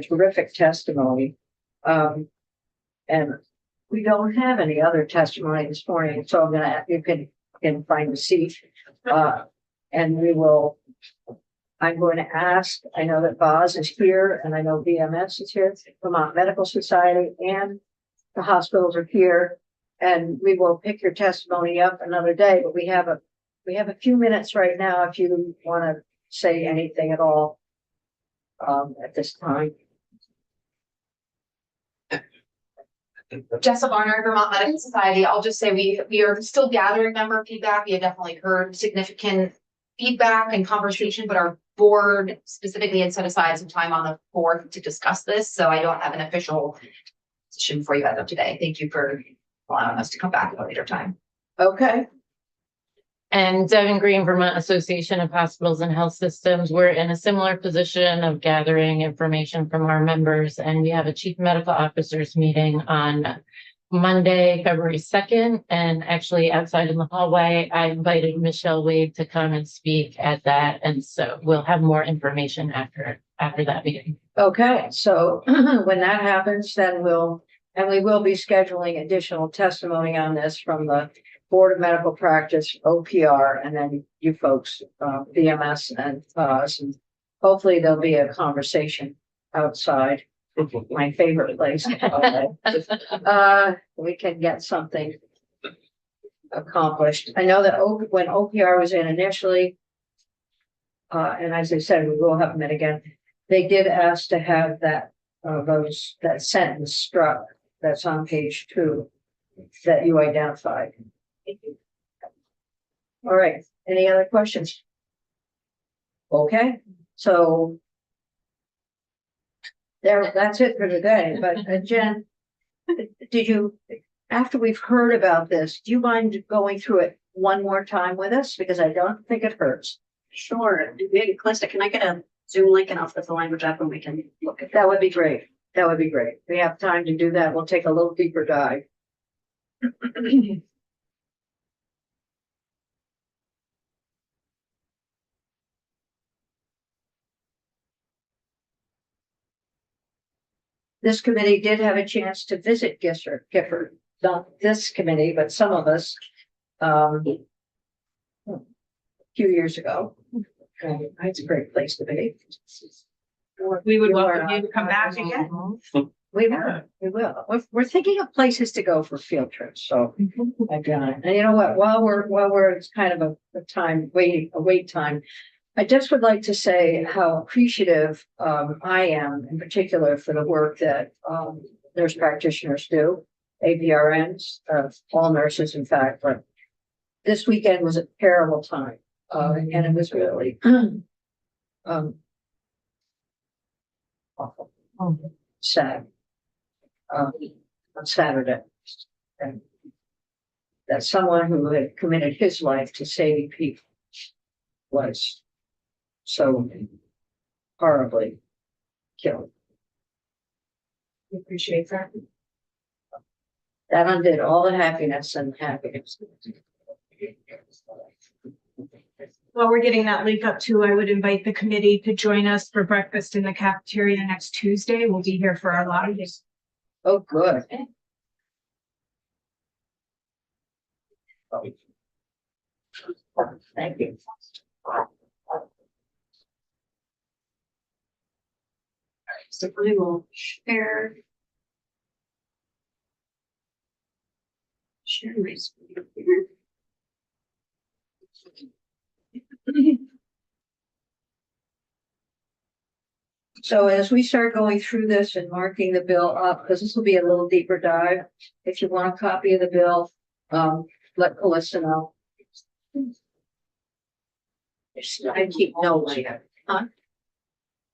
terrific testimony. And we don't have any other testimony this morning, so you can find a seat. And I'm going to ask, I know that Boz is here and I know VMS is here, Vermont Medical Society, and the hospitals are here. And we will pick your testimony up another day, but we have a few minutes right now if you want to say anything at all at this time. Jessa Barnard, Vermont Medical Society. I'll just say we are still gathering member feedback. We have definitely heard significant feedback and conversation, but our board specifically had set aside some time on the 4th to discuss this. So I don't have an official position for you as of today. Thank you for allowing us to come back at a later time. Okay. And Devin Green, Vermont Association of Hospitals and Health Systems, we're in a similar position of gathering information from our members, and we have a chief medical officers meeting on Monday, February 2nd. And actually outside in the hallway, I invited Michelle Wade to come and speak at that. And so we'll have more information after that meeting. Okay, so when that happens, then we will be scheduling additional testimony on this from the Board of Medical Practice, OPR, and then you folks, VMS and us, and hopefully there'll be a conversation outside, my favorite place. We can get something accomplished. I know that when OPR was in initially, and as I said, we will have them in again, they did ask to have that sentence struck that's on page 2 that you identified. All right, any other questions? Okay, so that's it for today, but Jen, after we've heard about this, do you mind going through it one more time with us? Because I don't think it hurts. Sure. Calista, can I get a Zoom link and I'll flip the language up and we can look at that? That would be great. That would be great. We have time to do that. We'll take a little deeper dive. This committee did have a chance to visit Gifford, not this committee, but some of us, a few years ago. It's a great place to be. We would You welcome are- you to come back again. We will, we will. We're thinking of places to go for field trips, so. I've got it. And you know what, while we're, it's kind of a wait time. I just would like to say how appreciative, I am in particular for the work that, nurse practitioners do. APRNs, all nurses in fact, but this weekend was a terrible time. And it was really, awful, sad. On Saturday. And that someone who had committed his life to saving people was so horribly killed. Appreciate that. That undid all the happiness and happiness. While we're getting that link up too, I would invite the committee to join us for breakfast in the cafeteria next Tuesday. We'll be here for our lobbies. Oh, good. Thank you. So I will share. Share my screen here. So as we start going through this and marking the bill up, because this will be a little deeper dive, if you want a copy of the bill, let Calista know. I keep notes here.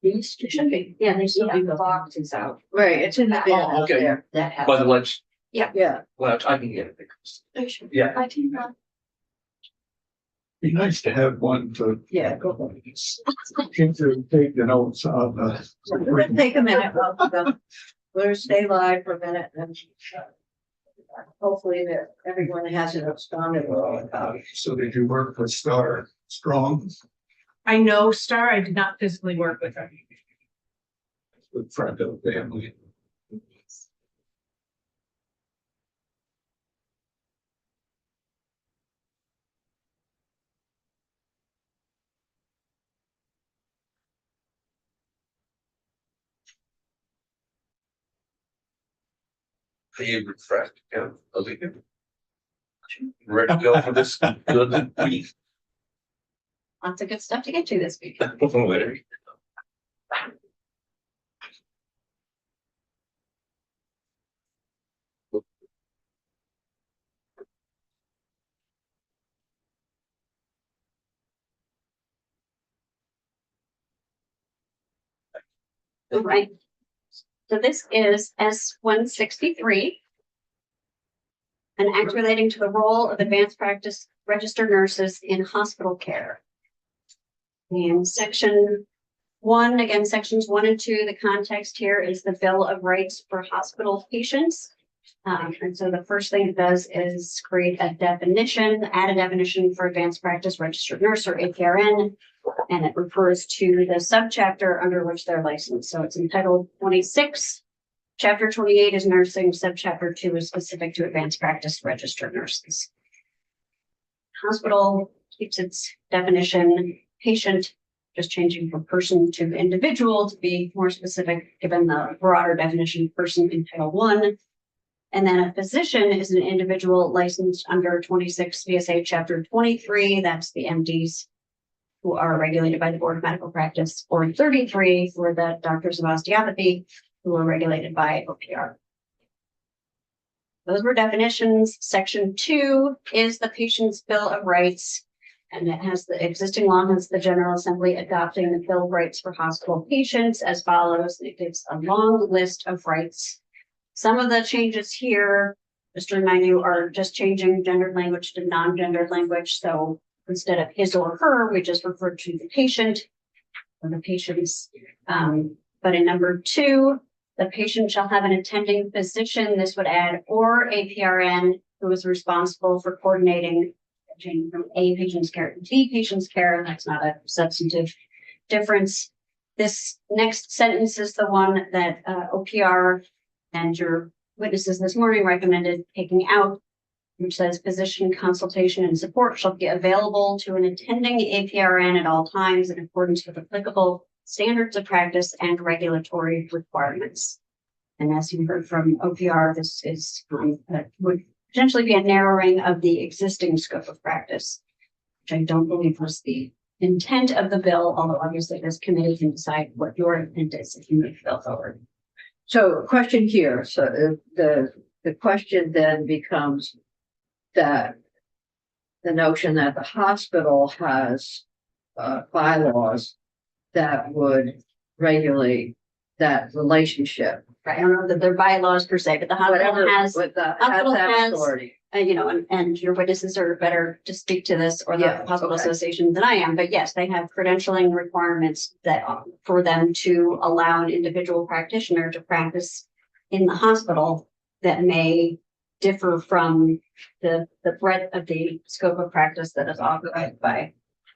These should be, yeah, they still have the boxes out. Right, it's in the bin Oh, out okay. there. That have. By the lunch, Yeah, well, I can get it. Yeah. Be nice to have one to. yeah, go for it. To take the notes on We're gonna take a minute, we'll stay live for a minute and hopefully that everyone hasn't absconded with all the copies. So did you work with Star Strong, I know Star, I did not physically work with her. with friend of the family? Are you refreshed? Yeah, I'll be good. Ready to go for this good week? Lots of good stuff to get to this week. Later. All right. So this is S-163. An act relating to the role of advanced practice registered nurses in hospital care. And section 1, again, sections 1 and 2, the context here is the Bill of Rights for hospital patients. And so the first thing it does is create a definition, add a definition for advanced practice registered nurse or APRN. And it refers to the subchapter under which they're licensed. So it's entitled 26. Chapter 28 is nursing. Subchapter 2 is specific to advanced practice registered nurses. Hospital keeps its definition patient, just changing from person to individual to be more specific, given the broader definition person in Title 1. And then a physician is an individual licensed under 26 VSA Chapter 23. That's the MDs who are regulated by the Board of Medical Practice, or 33 for the doctors of osteopathy who are regulated by OPR. Those were definitions. Section 2 is the Patient's Bill of Rights, and it has the existing law has the General Assembly adopting the Bill of Rights for hospital patients as follows. It gives a long list of rights. Some of the changes here, just to remind you, are just changing gendered language to non-gendered language. So instead of his or her, we just refer to the patient or the patients. But in number 2, the patient shall have an attending physician. This would add or APRN who is responsible for coordinating changing from A patient's care to B patient's care. That's not a substantive difference. This next sentence is the one that OPR and your witnesses this morning recommended taking out, which says physician consultation and support shall be available to an attending APRN at all times in accordance with applicable standards of practice and regulatory requirements. And as you heard from OPR, this is would potentially be a narrowing of the existing scope of practice, which I don't believe was the intent of the bill, although obviously this committee can decide what your intent is if you move the bill forward. So question here, so the question then becomes that the notion that the hospital has bylaws that would regulate that relationship. Right, I don't know that they're bylaws per se, but the hospital Whatever, has, with the, hospital has that has- authority. you know, and your witnesses are better to speak to this or the Yeah, hospital okay. association than I am, but yes, they have credentialing requirements that for them to allow an individual practitioner to practice in the hospital that may differ from the breadth of the scope of practice that is authorized by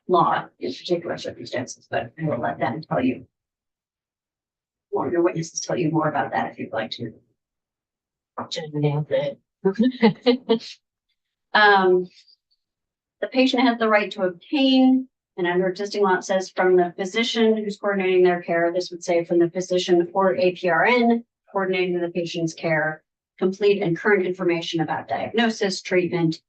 law in particular circumstances, but I will let them tell you. Or your witnesses tell you more about that if you'd like to. Nailed it. The patient has the right to obtain, and under existing law, it says from the physician who's coordinating their care, this would say from the physician or APRN coordinating the patient's care, complete and current information about diagnosis, treatment,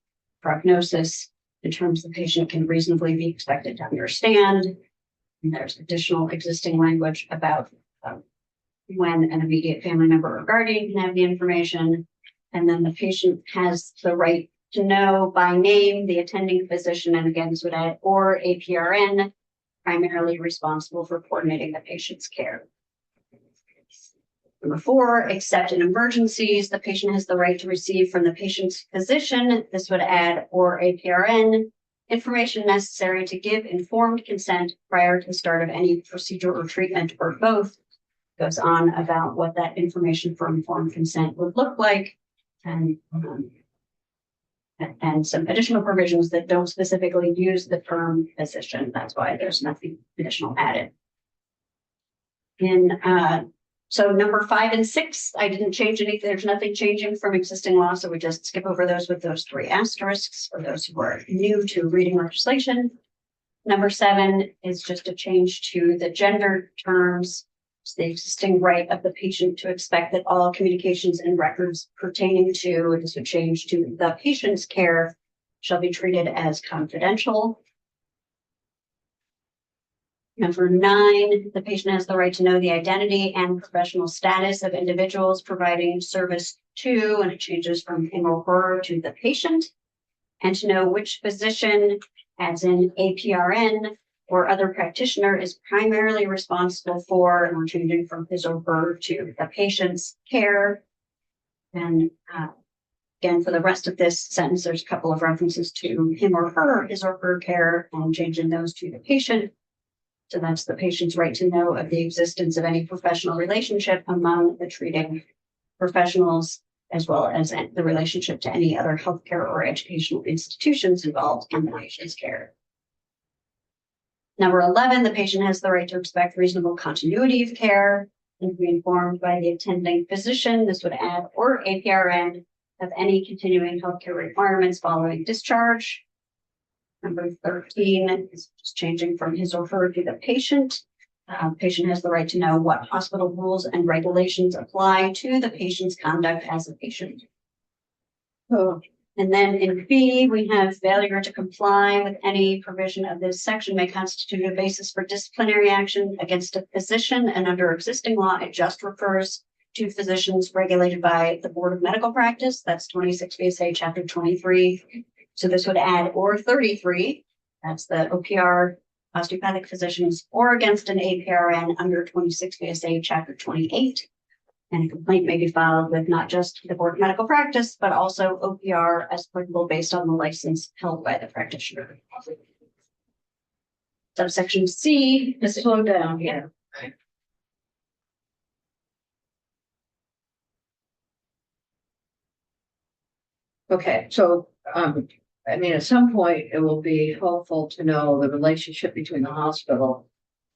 prognosis, in terms the patient can reasonably be expected to understand. And there's additional existing language about when an immediate family member or guardian can have the information. And then the patient has the right to know by name the attending physician, and again, this would add or APRN, primarily responsible for coordinating the patient's care. Number 4, except in emergencies, the patient has the right to receive from the patient's physician. This would add or APRN information necessary to give informed consent prior to the start of any procedure or treatment or both. Goes on about what that information for informed consent would look like. And some additional provisions that don't specifically use the term physician. That's why there's nothing additional added. So number 5 and 6, I didn't change anything. There's nothing changing from existing law, so we just skip over those with those 3 asterisks for those who are new to reading legislation. Number 7 is just a change to the gender terms. It's the existing right of the patient to expect that all communications and records pertaining to, this would change to the patient's care, shall be treated as confidential. Number 9, the patient has the right to know the identity and professional status of individuals providing service to, and it changes from him or her to the patient, and to know which physician, as in APRN, or other practitioner is primarily responsible for, and we're changing from his or her to the patient's care. And again, for the rest of this sentence, there's a couple of references to him or her, his or her care, and changing those to the patient. So that's the patient's right to know of the existence of any professional relationship among the treating professionals, as well as the relationship to any other healthcare or educational institutions involved in the patient's care. Number 11, the patient has the right to expect reasonable continuity of care and be informed by the attending physician. This would add or APRN of any continuing healthcare requirements following discharge. Number 13 is just changing from his or her to the patient. Patient has the right to know what hospital rules and regulations apply to the patient's conduct as a patient. Oh, And then in B, we have failure to comply with any provision of this section may constitute a basis for disciplinary action against a physician. And under existing law, it just refers to physicians regulated by the Board of Medical Practice. That's 26 VSA Chapter 23. So this would add or 33. That's the OPR osteopathic physicians, or against an APRN under 26 VSA Chapter 28. And a complaint may be filed with not just the Board of Medical Practice, but also OPR as applicable based on the license held by the practitioner. Subsection C, just slow down here. Okay, so, I mean, at some point, it will be helpful to know the relationship between the hospital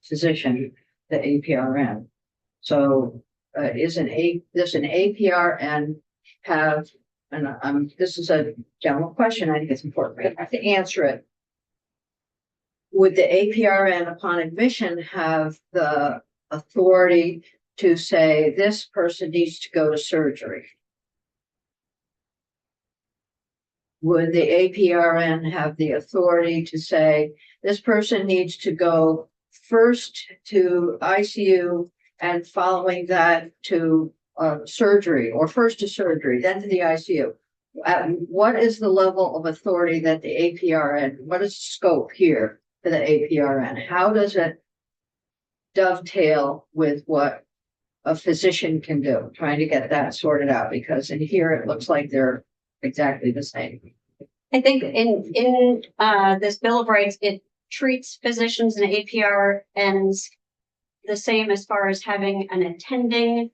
physician, the APRN. So, does an APRN have, and this is a general question, I think it's important, I have to answer it would the APRN upon admission have the authority to say this person needs to go to surgery? Would the APRN have the authority to say this person needs to go first to ICU and following that to surgery, or first to surgery, then to the ICU? What is the level of authority that the APRN, what is the scope here for the APRN? How does it dovetail with what a physician can do? Trying to get that sorted out, because in here it looks like they're exactly the same. I think in this Bill of Rights, it treats physicians and APRNs the same as far as having an attending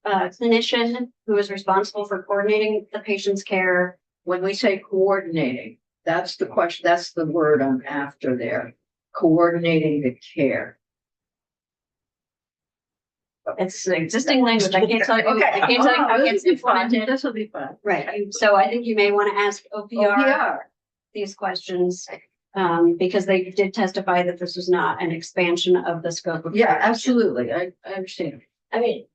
clinician who is responsible for coordinating the patient's care. When we say coordinating, that's the question, that's the word I'm after there. Coordinating the care. It's the existing language. I can't tell you, I can't tell you how it gets implemented. This will be fun. Right. So I think you may want to ask OPR these questions, because they did testify that this was not an expansion of the scope of. Yeah, care. absolutely. I understand. I mean,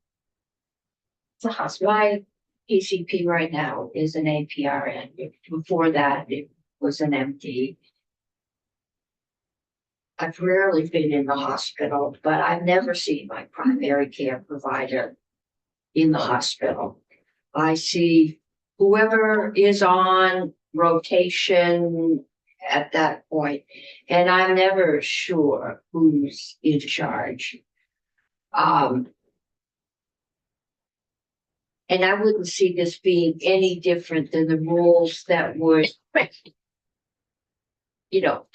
it's a hospital. My PCP right now is an APRN. Before that, it was an MD. I've rarely been in the hospital, but I've never seen my primary care provider in the hospital. I see whoever is on rotation at that point, and I'm never sure who's in charge. And I wouldn't see this being any different than the rules that would,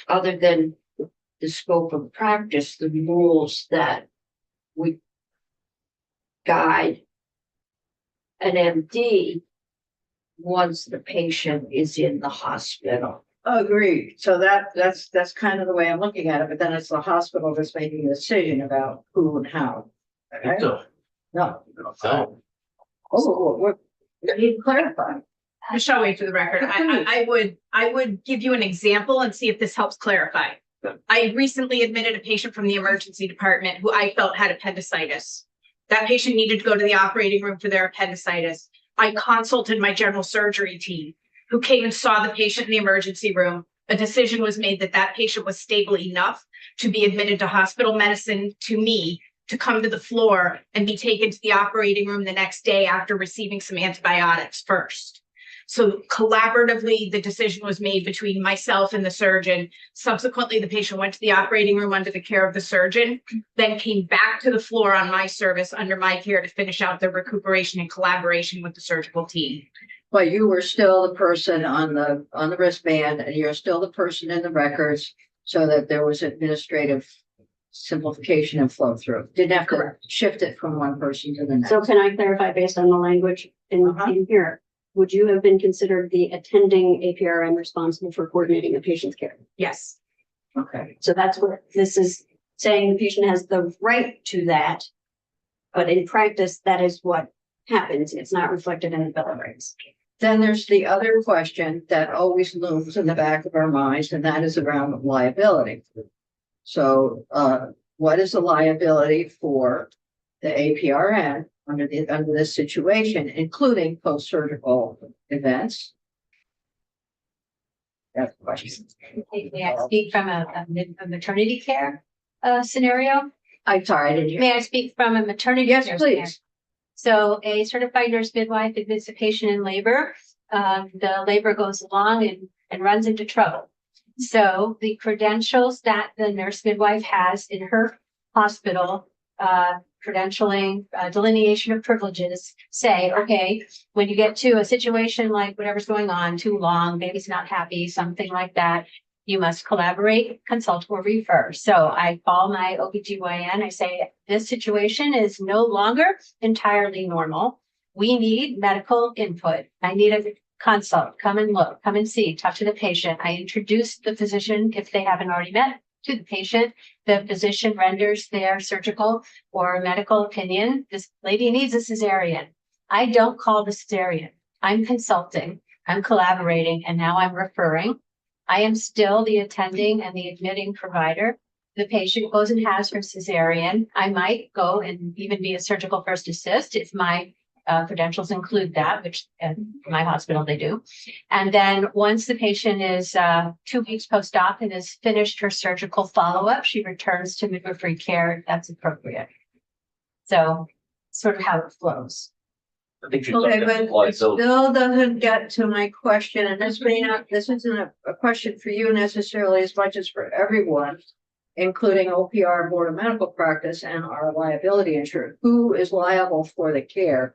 other than the scope of practice, the rules that would guide an MD once the patient is in the hospital. Agreed. So that's kind of the way I'm looking at it, but then it's the hospital that's making the decision about who and how. Okay? So, No. so, We need to clarify. Michelle Wade for the record. I would give you an example and see if this helps clarify. I recently admitted a patient from the emergency department who I felt had appendicitis. That patient needed to go to the operating room for their appendicitis. I consulted my general surgery team, who came and saw the patient in the emergency room. A decision was made that that patient was stable enough to be admitted to hospital medicine to me, to come to the floor and be taken to the operating room the next day after receiving some antibiotics first. So collaboratively, the decision was made between myself and the surgeon. Subsequently, the patient went to the operating room under the care of the surgeon, then came back to the floor on my service under my care to finish out their recuperation in collaboration with the surgical team. But you were still the person on the wristband, and you're still the person in the records, so that there was administrative simplification and flow through. Didn't have to shift it from one person to the next. So can I clarify based on the language in here? Would you have been considered the attending APRN responsible for coordinating the patient's care? Yes. Okay. So that's what this is saying. The patient has the right to that. But in practice, that is what happens. It's not reflected in the Bill of Rights. Then there's the other question that always looms in the back of our minds, and that is around liability. So what is the liability for the APRN under this situation, including post-surgical events? That's the question. May I speak from a maternity care scenario? I'm sorry, I didn't hear. May I speak from a maternity Yes, care scenario? please. So a certified nurse midwife admits a patient in labor. The labor goes along and runs into trouble. So the credentials that the nurse midwife has in her hospital, credentialing, delineation of privileges say, okay, when you get to a situation like whatever's going on, too long, baby's not happy, something like that, you must collaborate, consult, or refer. So I call my OBGYN, I say, this situation is no longer entirely normal. We need medical input. I need a consult, come and look, come and see, talk to the patient. I introduce the physician if they haven't already met to the patient. The physician renders their surgical or medical opinion. This lady needs a cesarean. I don't call the cesarean. I'm consulting, I'm collaborating, and now I'm referring. I am still the attending and the admitting provider. The patient goes and has her cesarean. I might go and even be a surgical first assist if my credentials include that, which at my hospital they do. And then once the patient is 2 weeks post-op and has finished her surgical follow-up, she returns to midwifery care if that's appropriate. So sort of how it flows. I think you Okay, looked but at it liability. still doesn't get to my question, and this may not, this isn't a question for you necessarily as much as for everyone, including OPR, Board of Medical Practice, and our liability insurance. Who is liable for the care?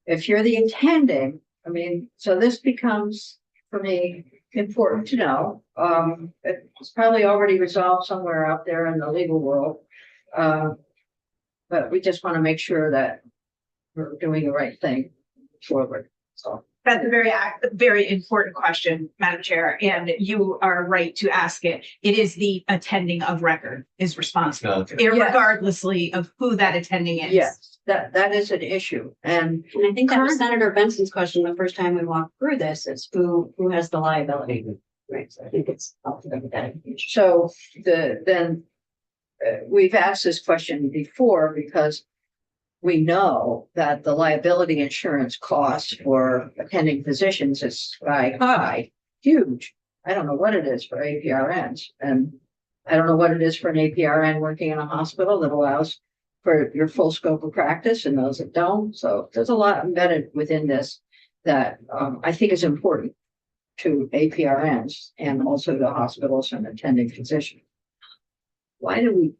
If you're the attending, I mean, so this becomes, for me, important to know. It's probably already resolved somewhere out there in the legal world. But we just want to make sure that we're doing the right thing forward, so. That's a very important question, Madam Chair, and you are right to ask it. It is the attending of record is responsible, Okay. irregardlessly of who that attending is. Yes, that is an issue, and And I think that was Senator Benson's question the first time we walked through this, is who has the liability? Right, so I think it's up to them that. so we've asked this question before because we know that the liability insurance costs for attending physicians is sky high, huge. I don't know what it is for APRNs, and I don't know what it is for an APRN working in a hospital that allows for your full scope of practice and those that don't. So there's a lot embedded within this that I think is important to APRNs and also to hospitals and attending physicians. Why do we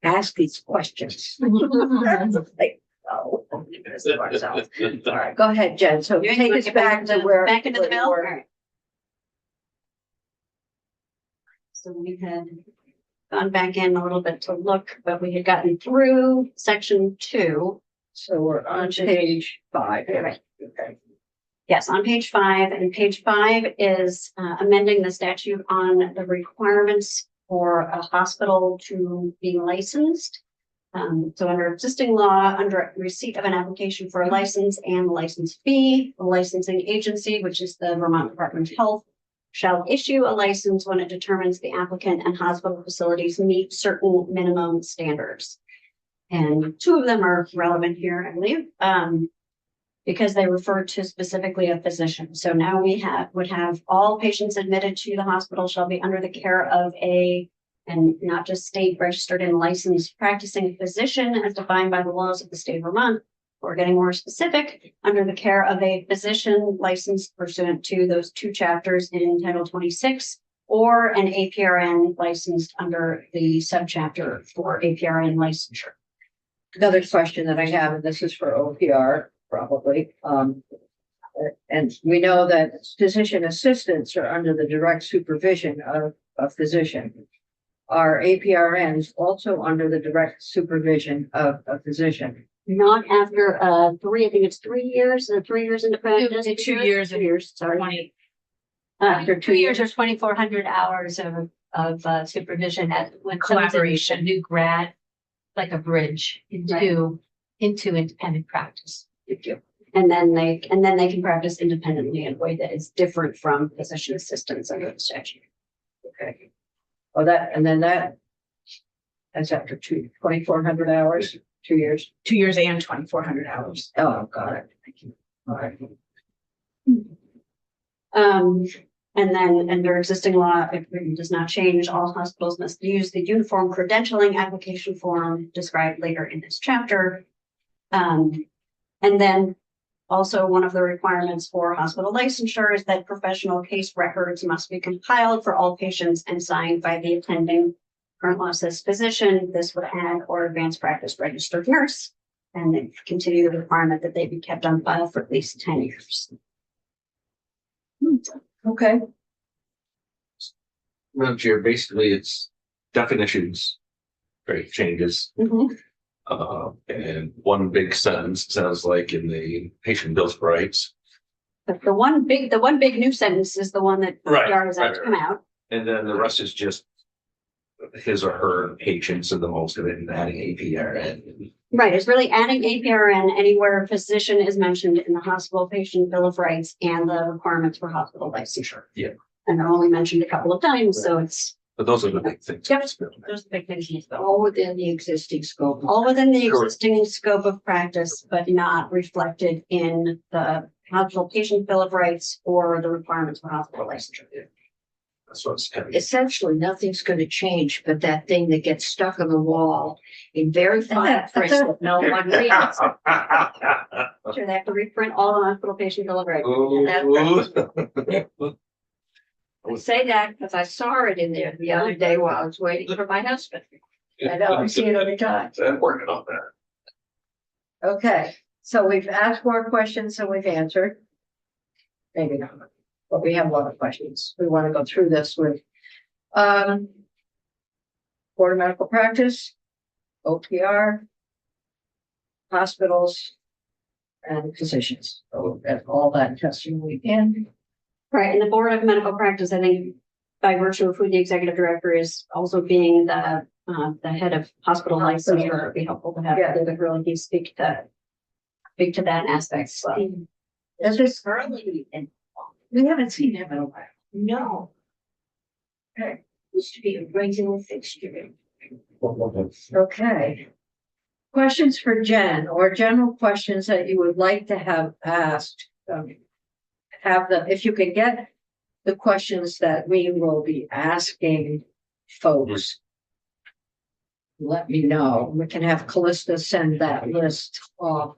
ask these questions? Like, oh, all right, go ahead, Jen. So You take wanna us get back to where. Back into the where you bill? were. All right. So we had gone back in a little bit to look, but we had gotten through section 2. So we're on page 5. Right. Okay. Yes, on page 5, and page 5 is amending the statute on the requirements for a hospital to be licensed. So under existing law, under receipt of an application for a license and license fee, the licensing agency, which is the Vermont Department of Health, shall issue a license when it determines the applicant and hospital facilities meet certain minimum standards. And 2 of them are relevant here, I believe, because they refer to specifically a physician. So now we would have all patients admitted to the hospital shall be under the care of and not just state registered and licensed practicing physician as defined by the laws of the state of Vermont. We're getting more specific, under the care of a physician licensed pursuant to those 2 chapters in Title 26, or an APRN licensed under the subchapter for APRN licensure. Another question that I have, and this is for OPR probably. And we know that physician assistants are under the direct supervision of a physician. Are APRNs also under the direct supervision of a physician? Not after 3, I think it's 3 years, 3 years into practice. 2 years. 2 years, sorry. 20. After 2 years or 2,400 hours of supervision when Collaboration. a new grad, like a bridge into independent practice. And then they can practice independently in a way that is different from physician assistants under the statute. Okay. Oh, that's after 2,400 hours, 2 years. 2 years and 2,400 hours. Oh, got it. Thank you. All right. And then under existing law, if it does not change, all hospitals must use the uniform credentialing application form described later in this chapter. And then also one of the requirements for hospital licensure is that professional case records must be compiled for all patients and signed by the attending current law says physician. This would add or advanced practice registered nurse, and then continue the requirement that they be kept on file for at least 10 years. Okay. Madam Chair, basically it's definitions, right, changes. And one big sentence sounds like in the patient bills of rights. But the one big new sentence is the one that Right, PR is out right, to come out. And then the rest is just his or her patients and the most of it and adding APRN. Right, it's really adding APRN anywhere physician is mentioned in the hospital patient bill of rights and the requirements for hospital licensure. Yeah. And they're only mentioned a couple of times, so it's But those are the big things. Yep. those big things. All within the existing scope. All within the Correct. existing scope of practice, but not reflected in the hospital patient bill of rights or the requirements for hospital licensure. That's what's heavy. Essentially, nothing's gonna change, but that thing that gets stuck on the wall in very fine print that no one reads. Sure, they have to reprint all the hospital patient bill of rights. I say that because I saw it in there the other day while I was waiting for my husband. I know, I see it every time. I'm working on that. Okay, so we've asked more questions than we've answered. Maybe not, but we have a lot of questions. We want to go through this with Board of Medical Practice, OPR, hospitals, and physicians. So that's all that testimony in. Right, and the Board of Medical Practice, I think, by virtue of who the executive director is, also being the head of hospital licensure, it'd be helpful to have Yeah. David really speak to that aspect as well. Is this currently in? We haven't seen him in a while. No. Okay. Used to be a regular fixture. Okay. Questions for Jen or general questions that you would like to have asked. Have them, if you can get the questions that we will be asking folks. Let me know. We can have Callista send that list off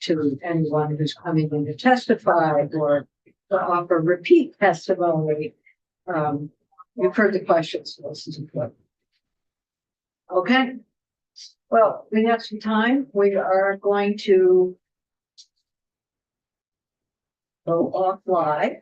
to anyone who's coming in to testify or to offer repeat testimony. You've heard the questions. So this is good. Okay. Well, we have some time. We are going to go off live.